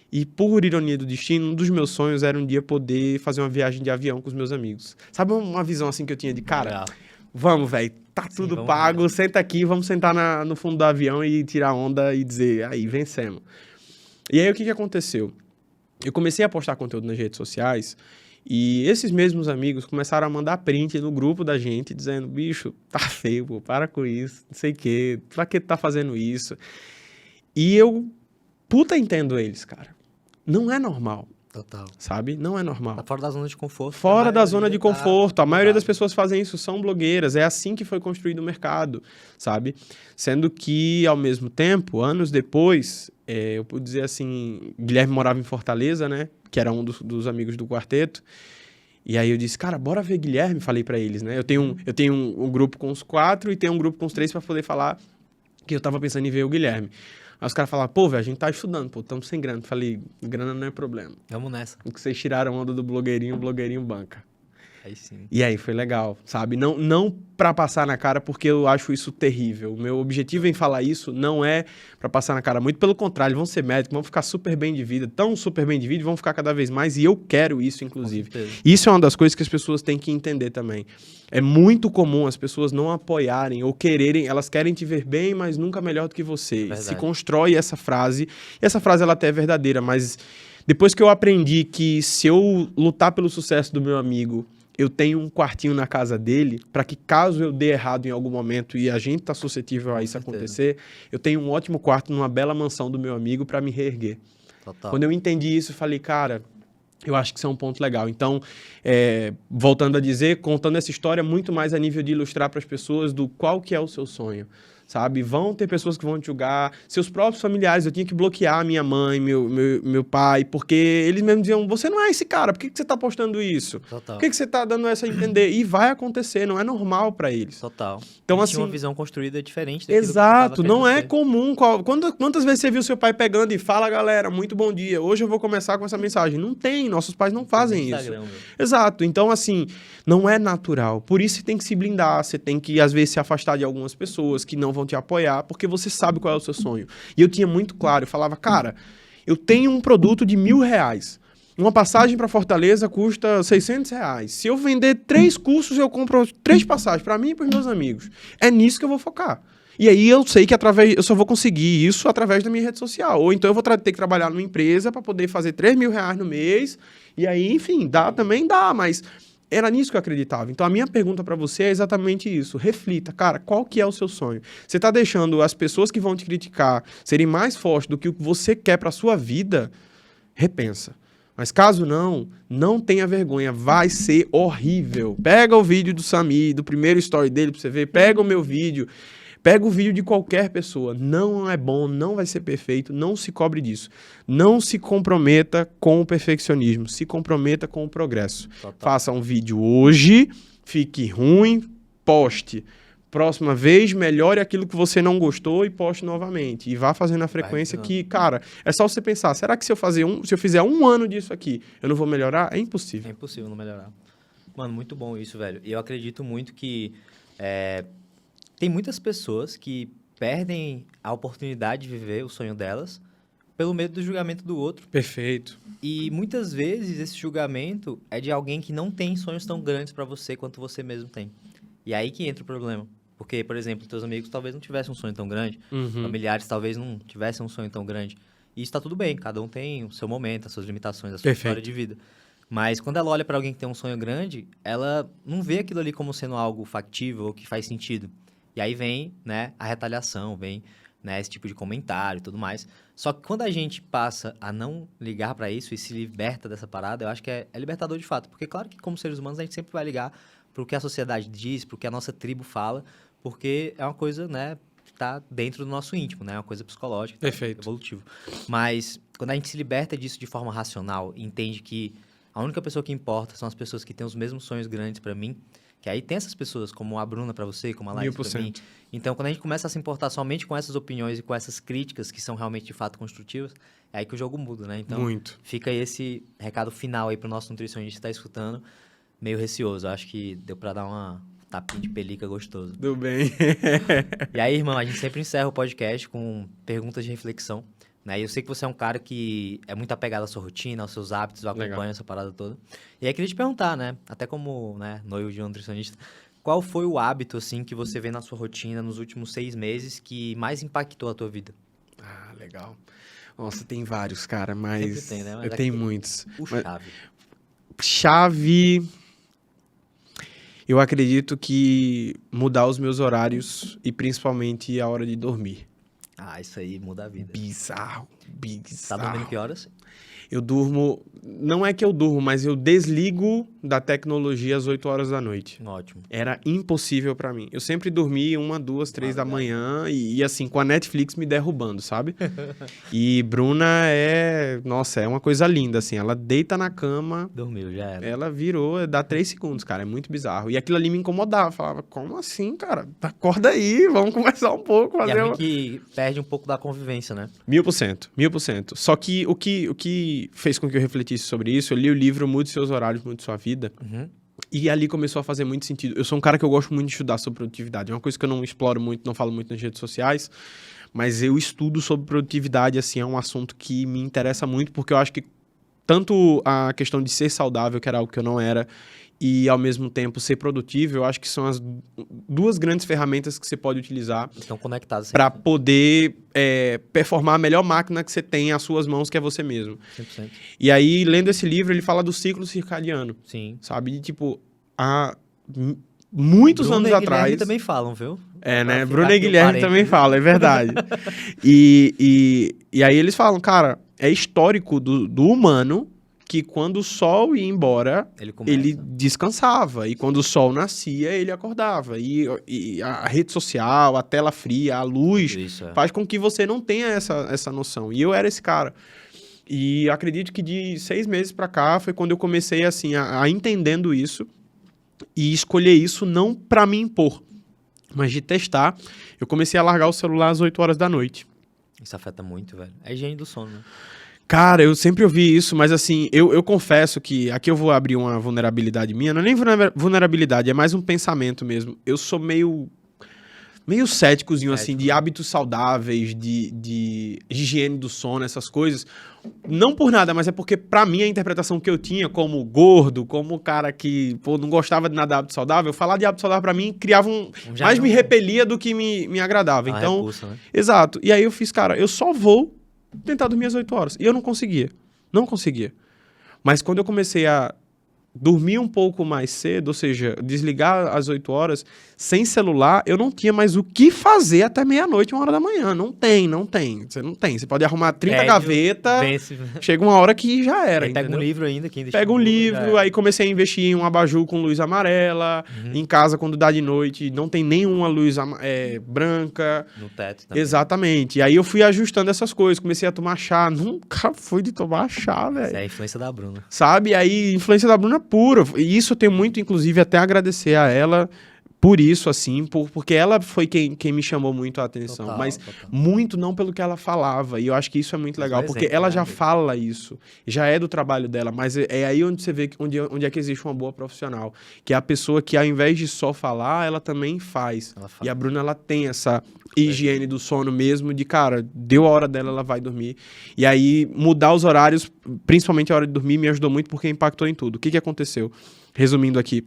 E, por ironia do destino, um dos meus sonhos era um dia poder fazer uma viagem de avião com os meus amigos. Sabe uma visão assim que eu tinha de, cara, vamos, velho, tá tudo pago, ver. Senta aqui, vamos sentar no fundo do avião e tirar onda e dizer, aí, vencemos. E aí, o que aconteceu? Eu comecei a postar conteúdo nas redes sociais e esses mesmos amigos começaram a mandar print no grupo da gente, dizendo, bicho, tá feio, pô, para com isso, não sei o quê, pra que tu tá fazendo isso? E eu, entendo eles, cara. Não é normal. Total. Sabe? Não é normal. Tá fora da zona de conforto. Fora da zona de conforto. A maioria das pessoas fazem isso, são blogueiras. É assim que foi construído o mercado, sabe? Sendo que, ao mesmo tempo, anos depois, eu pude dizer assim, Guilherme morava em Fortaleza, né? Que era um dos amigos do quarteto. E aí eu disse, cara, bora ver Guilherme, falei pra eles, né? Eu tenho um grupo com os 4 e tenho um grupo com os 3 pra poder falar que eu tava pensando em ver o Guilherme. Aí os caras falaram, pô, velho, a gente tá estudando, pô, estamos sem grana. Falei, grana não é problema. Vamos nessa. O que vocês tiraram onda do blogueirinho, o blogueirinho banca. Aí sim. E aí foi legal, sabe? Não pra passar na cara, porque eu acho isso terrível. O meu objetivo em falar isso não é pra passar na cara. Muito pelo contrário, vão ser médicos, vão ficar super bem de vida, tão super bem de vida, vão ficar cada vez mais. E eu quero isso, inclusive. Isso é uma das coisas que as pessoas têm que entender também. É muito comum as pessoas não apoiarem ou quererem, elas querem te ver bem, mas nunca melhor do que você. Se constrói essa frase, e essa frase ela até é verdadeira, mas depois que eu aprendi que se eu lutar pelo sucesso do meu amigo, eu tenho um quartinho na casa dele, para que caso eu dê errado em algum momento e a gente tá suscetível a isso acontecer, eu tenho um ótimo quarto numa bela mansão do meu amigo para me reerguer. Total. Quando eu entendi isso, eu falei, cara, eu acho que isso é um ponto legal. Então, voltando a dizer, contando essa história muito mais a nível de ilustrar para as pessoas do qual que é o seu sonho, sabe? Vão ter pessoas que vão te julgar, seus próprios familiares, eu tinha que bloquear minha mãe, meu pai, porque eles mesmos diziam, você não é esse cara, por que você tá postando isso? Total. Por que você tá dando essa a entender? E vai acontecer, não é normal para eles. Total. Então, Eles assim, tinham uma visão construída diferente daquilo exato, que não é ser. comum. Quantas vezes você viu seu pai pegando e fala, galera, muito bom dia, hoje eu vou começar com essa mensagem? Não tem, nossos pais não fazem isso. Exato, então assim, não é natural. Por isso você tem que se blindar, você tem que, às vezes, se afastar de algumas pessoas que não vão te apoiar, porque você sabe qual é o seu sonho. E eu tinha muito claro, eu falava, cara, eu tenho um produto de R$1.000. Uma passagem para Fortaleza custa R$600. Se eu vender 3 cursos, eu compro 3 passagens para mim e para os meus amigos. É nisso que eu vou focar. E aí eu sei que eu só vou conseguir isso através da minha rede social. Ou então eu vou ter que trabalhar numa empresa para poder fazer R$3.000 no mês. E aí, enfim, também dá, mas era nisso que eu acreditava. Então a minha pergunta para você é exatamente isso. Reflita, cara, qual que é o seu sonho? Você está deixando as pessoas que vão te criticar serem mais fortes do que o que você quer para sua vida? Repensa. Mas caso não tenha vergonha, vai ser horrível. Pega o vídeo do Samir, do primeiro story dele pra você ver, pega o meu vídeo, pega o vídeo de qualquer pessoa. Não é bom, não vai ser perfeito, não se cobre disso. Não se comprometa com o perfeccionismo, se comprometa com o progresso. Total. Faça um vídeo hoje, fique ruim, poste. Próxima vez, melhore aquilo que você não gostou e poste novamente. E vá fazendo a frequência que, cara, é só você pensar, será que se eu fizer 1 ano disso aqui, eu não vou melhorar? É impossível. É impossível não melhorar. Mano, muito bom isso, velho. E eu acredito muito que tem muitas pessoas que perdem a oportunidade de viver o sonho delas pelo medo do julgamento do outro. Perfeito. E muitas vezes esse julgamento é de alguém que não tem sonhos tão grandes pra você quanto você mesmo tem. E aí que entra o problema. Porque, por exemplo, teus amigos talvez não tivessem um sonho tão grande, familiares talvez não tivessem um sonho tão grande. E isso tá tudo bem, cada um tem o seu momento, as suas limitações, a sua história de vida. Mas quando ela olha pra alguém que tem um sonho grande, ela não vê aquilo ali como sendo algo factível ou que faz sentido. E aí vem, né, a retaliação, vem, né, esse tipo de comentário e tudo mais. Só que quando a gente passa a não ligar pra isso e se liberta dessa parada, eu acho que é libertador de fato. Porque claro que como seres humanos a gente sempre vai ligar pro que a sociedade diz, pro que a nossa tribo fala, porque é uma coisa, né, que tá dentro do nosso íntimo, né, é uma coisa psicológica, perfeito, evolutivo. Mas quando a gente se liberta disso de forma racional e entende que a única pessoa que importa são as pessoas que têm os mesmos sonhos grandes pra mim, que aí tem essas pessoas como a Bruna pra você, como a Laís pra mim. Então, quando a gente começa a se importar somente com essas opiniões e com essas críticas que são realmente, de fato, construtivas, é aí que o jogo muda, né? Então, fica aí esse recado final aí pro nosso nutricionista que tá escutando, meio receoso. Acho que deu pra dar uma tapinha de pelica gostoso. Tudo bem. E aí, irmão, a gente sempre encerra o podcast com perguntas de reflexão, né? E eu sei que você é um cara que é muito apegado à sua rotina, aos seus hábitos, acompanha essa parada toda. E aí, queria te perguntar, né? Até como, né, noivo de um nutricionista, qual foi o hábito, assim, que você vê na sua rotina nos últimos 6 meses que mais impactou a tua vida? Ah, legal. Nossa, tem vários, cara, mas... Sempre tem, né? Mas eu tenho muitos. Chave. Eu acredito que mudar os meus horários e principalmente a hora de dormir. Ah, isso aí muda a vida. Bizarro. Tá dormindo que horas? Eu durmo... Não é que eu durmo, mas eu desligo da tecnologia às 8 horas da noite. Ótimo. Era impossível pra mim. Eu sempre dormi 1, 2, 3 da manhã e assim, com a Netflix me derrubando, sabe? E Bruna Nossa, é uma coisa linda, assim. Ela deita na cama... Dormiu, já era. Ela virou, dá 3 segundos, cara. É muito bizarro. E aquilo ali me incomodava. Falava, como assim, cara? Acorda aí, vamos conversar um pouco. Fazer que perde um pouco da convivência, né? 1000%. Só que o que fez com que eu refletisse sobre isso, eu li o livro Mude Seus Horários, Mude Sua Vida. E ali começou a fazer muito sentido. Eu sou um cara que eu gosto muito de estudar sobre produtividade. É uma coisa que eu não exploro muito, não falo muito nas redes sociais, mas eu estudo sobre produtividade, assim, é um assunto que me interessa muito, porque eu acho que tanto a questão de ser saudável, que era algo que eu não era, e ao mesmo tempo ser produtivo, eu acho que são as duas grandes ferramentas que você pode utilizar Estão conectados. para poder performar a melhor máquina que você tem às suas mãos, que é você mesmo. 100%. E aí, lendo esse livro, ele fala do ciclo circadiano, Sim. sabe? De, tipo, há muitos Bruno anos e atrás... Guilherme também falam, viu? É, né? Pra Bruno ficar e aqui o Guilherme também parênteses. falam, é verdade. E aí eles falam, cara, é histórico do humano que quando o sol ia embora, Ele começa. ele descansava. E quando o sol nascia, ele acordava. E a rede social, a tela fria, a luz, Isso, é. faz com que você não tenha essa noção. E eu era esse cara. E acredito que de 6 meses pra cá foi quando eu comecei, assim, a entendendo isso e escolher isso não pra me impor, mas de testar. Eu comecei a largar o celular às 8 horas da noite. Isso afeta muito, velho. É higiene do sono, né? Cara, eu sempre ouvi isso, mas assim, eu confesso que aqui eu vou abrir uma vulnerabilidade minha, não é nem vulnerabilidade, é mais um pensamento mesmo. Eu sou meio céticozinho, assim, de hábitos saudáveis, de higiene do sono, essas coisas. Não por nada, mas é porque, pra mim, a interpretação que eu tinha como gordo, como cara que, pô, não gostava de nada de hábito saudável, falar de hábito saudável pra mim criava mais me repelia do que me agradava. Então, repulsa, né? exato. E aí eu fiz, cara, eu só vou tentar dormir às 8 horas. E eu não conseguia. Não conseguia. Mas quando eu comecei a dormir um pouco mais cedo, ou seja, desligar às 8 horas, sem celular, eu não tinha mais o que fazer até meia-noite, 1 hora da manhã. Não tem. Você não tem. Você pode arrumar 30 gavetas, chega uma hora que já era, aí pega entendeu? um livro ainda. Que ainda Pega um livro, aí comecei a investir em um abajur com luz amarela, em casa, quando dá de noite, não tem nenhuma luz branca. No teto também. Exatamente. E aí eu fui ajustando essas coisas, comecei a tomar chá. Nunca fui de tomar chá, velho. Essa é a influência da Bruna. Sabe? Aí, influência da Bruna pura. E isso eu tenho muito, inclusive, até agradecer a ela por isso, assim, porque ela foi quem me chamou muito a atenção. Total, mas total. muito não pelo que ela falava. E eu acho que isso é muito legal, porque exemplo, ela né, já amigo? fala isso. Já é do trabalho dela, mas é aí onde você vê onde é que existe uma boa profissional. Que é a pessoa que, ao invés de só falar, ela também faz. Ela fala. E a Bruna, ela tem essa higiene do sono mesmo, de, cara, deu a hora dela, ela vai dormir. E aí, mudar os horários, principalmente a hora de dormir, me ajudou muito, porque impactou em tudo. O que aconteceu? Resumindo aqui,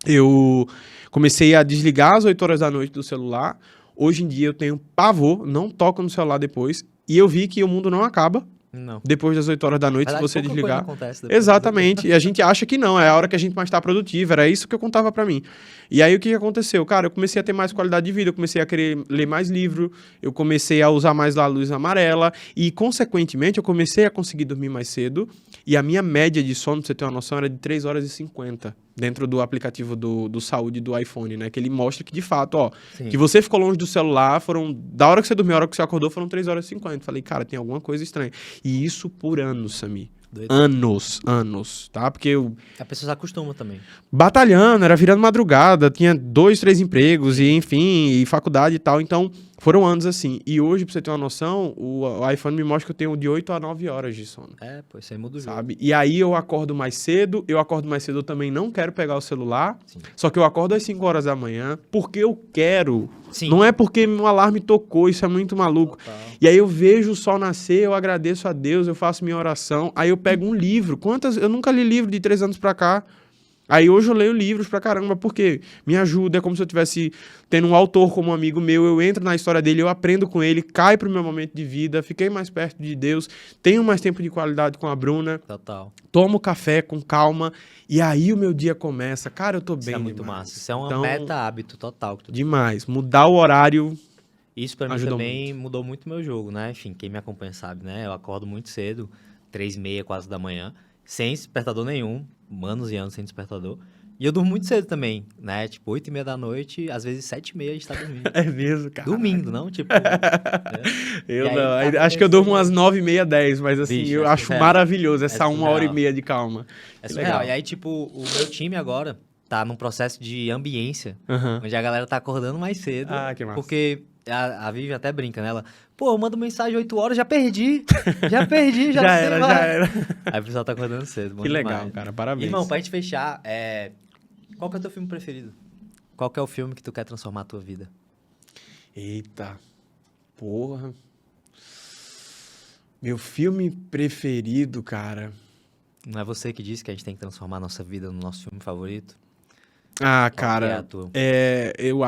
eu comecei a desligar às 8 horas da noite do celular. Hoje em dia eu tenho pavor, não toco no celular depois. E eu vi que o mundo não acaba Não. depois das 8 horas da noite, Verdade, se você pouca desligar. coisa acontece depois. Exatamente. E a gente acha que não, é a hora que a gente mais está produtivo. Era isso que eu contava pra mim. E aí o que aconteceu? Cara, eu comecei a ter mais qualidade de vida, eu comecei a querer ler mais livro, eu comecei a usar mais a luz amarela e, consequentemente, eu comecei a conseguir dormir mais cedo. E a minha média de sono, pra você ter uma noção, era de 3 horas e 50 dentro do aplicativo do saúde do iPhone, né? Que ele mostra que, de fato, ó, Sim. que você ficou longe do celular, da hora que você dormiu, a hora que você acordou, foram 3 horas e 50. Falei, cara, tem alguma coisa estranha. E isso por anos, Sami. Doido. Anos, tá? Porque eu A pessoa se acostuma também. batalhando, era virando madrugada, tinha 2, 3 empregos, e enfim, e faculdade e tal. Então, foram anos assim. E hoje, pra você ter uma noção, o iPhone me mostra que eu tenho de 8 a 9 horas de sono. É, pô, isso aí muda o jogo. Sabe? E aí eu acordo mais cedo, eu também não quero pegar o celular, Sim. só que eu acordo às 5 horas da manhã, porque eu quero. Sim. Não é porque meu alarme tocou, isso é muito maluco. Total. E aí eu vejo o sol nascer, eu agradeço a Deus, eu faço minha oração, aí eu pego um livro. Eu nunca li livro de 3 anos pra cá. Aí hoje eu leio livros pra caramba, porque me ajuda, é como se eu estivesse tendo um autor como um amigo meu, eu entro na história dele, eu aprendo com ele, cai pro meu momento de vida, fiquei mais perto de Deus, tenho mais tempo de qualidade com a Bruna, Total. tomo café com calma, e aí o meu dia começa. Cara, eu tô Isso bem é muito demais. massa. Isso é uma Então, meta hábito total. Que tu... Demais. Mudar o horário... Isso pra mim Ajudou também mudou muito o meu jogo, né? Enfim, quem me acompanha sabe, né? Eu acordo muito cedo, 3h30, quase da manhã, sem despertador nenhum, anos e anos sem despertador. E eu durmo muito cedo também, né? Tipo, 8h30 da noite, às vezes 7h30 a gente tá dormindo. É mesmo, cara. Dormindo, não? Tipo... né? Eu E aí não. tá Acho que eu durmo acontecendo- umas 9h30, 10, mas assim, Bicho, eu é acho surreal. maravilhoso essa É 1 hora e surreal. meia de calma. É Que surreal. legal. E aí, tipo, o meu time agora tá num processo de ambiência, Aham. onde a galera tá acordando mais cedo. Ah, que massa. Porque a Vivi até brinca, né? Ela, pô, eu mando mensagem 8 horas, já perdi. Já perdi, já sei Já mais. era. Aí o pessoal tá acordando cedo. bom Que legal, demais. cara. Parabéns. Irmão, pra gente fechar, Qual que é o teu filme preferido? Qual que é o filme que tu quer transformar a tua vida? Eita, porra. Meu filme preferido, cara. Não é você que disse que a gente tem que transformar a nossa vida no nosso filme favorito? Ah, Qual que é a cara, tua? eu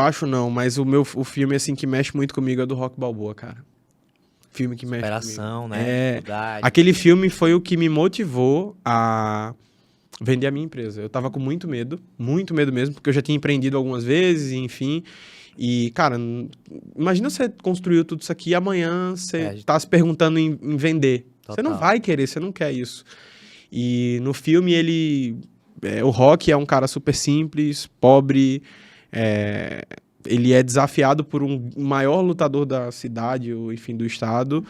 acho não, mas o filme, assim, que mexe muito comigo é do Rock Balboa, cara. Filme que mexe comigo. Superação, né? É, Dificuldade. aquele filme foi o que me motivou a vender a minha empresa. Eu tava com muito medo mesmo, porque eu já tinha empreendido algumas vezes, enfim. E, cara, imagina você construiu tudo isso aqui e amanhã você tá se perguntando em vender. Você não Total. vai querer, você não quer isso. E no filme o Rock é um cara super simples, pobre, ele é desafiado por um maior lutador da cidade, ou enfim, do estado.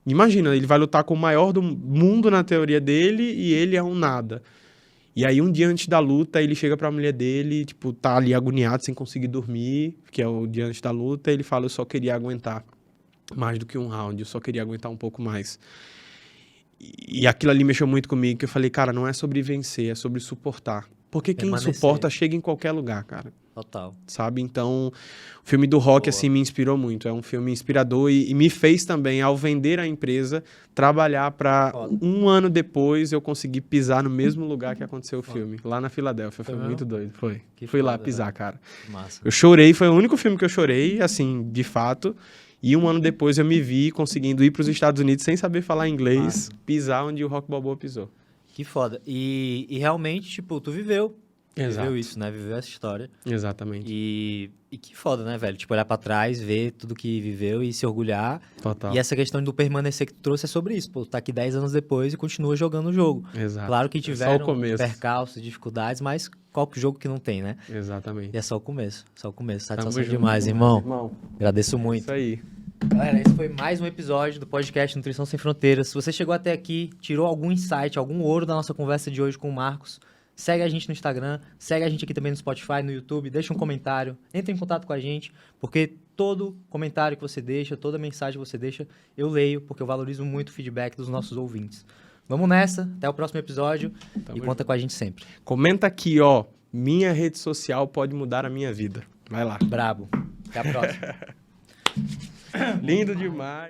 Imagina, ele vai lutar com o maior do mundo na teoria dele e ele é um nada. E aí, um dia antes da luta, ele chega pra mulher dele, tipo, tá ali agoniado, sem conseguir dormir, que é o dia antes da luta, e ele fala, eu só queria aguentar mais do que um round, eu só queria aguentar um pouco mais. E aquilo ali mexeu muito comigo, que eu falei, cara, não é sobre vencer, é sobre suportar. Porque quem Permanecer. suporta chega em qualquer lugar, cara. Total. Sabe? Então, o filme do Rock, Boa. assim, me inspirou muito. É um filme inspirador e me fez também, ao vender a empresa, trabalhar para Foda. um ano depois eu conseguir pisar no mesmo lugar que aconteceu o filme, lá na Filadélfia. Foi mesmo? muito doido, foi. Que Fui lá foda, pisar, velho. cara. Massa. Eu chorei, foi o único filme que eu chorei, assim, de fato. E um ano depois eu me vi conseguindo ir para os Estados Unidos sem saber falar inglês, Massa. pisar onde o Rock Balboa pisou. Que foda. E realmente, tipo, tu viveu. Exato. Viveu isso, né? Viveu essa história. Exatamente. E que foda, né, velho? Tipo, olhar pra trás, ver tudo que viveu e se orgulhar. Total. E essa questão do permanecer que tu trouxe é sobre isso. Pô, tá aqui 10 anos depois e continua jogando o jogo. Exato. Claro que É só o tiveram começo. percalços, dificuldades, mas qual que jogo que não tem, né? Exatamente. E é só o começo. Só o começo. Tamo Satisfação junto, demais, irmão. Agradeço muito. Isso aí. Galera, esse foi mais um episódio do podcast Nutrição Sem Fronteiras. Se você chegou até aqui, tirou algum insight, algum ouro da nossa conversa de hoje com o Marcos, segue a gente no Instagram, segue a gente aqui também no Spotify, no YouTube, deixa um comentário, entre em contato com a gente, porque todo comentário que você deixa, toda mensagem que você deixa, eu leio, porque eu valorizo muito o feedback dos nossos ouvintes. Vamos nessa, até o próximo episódio Tamo e conta com a gente sempre. Comenta aqui, ó. Minha rede social pode mudar a minha vida. Vai lá. Brabo. Até a próxima. Lindo demais.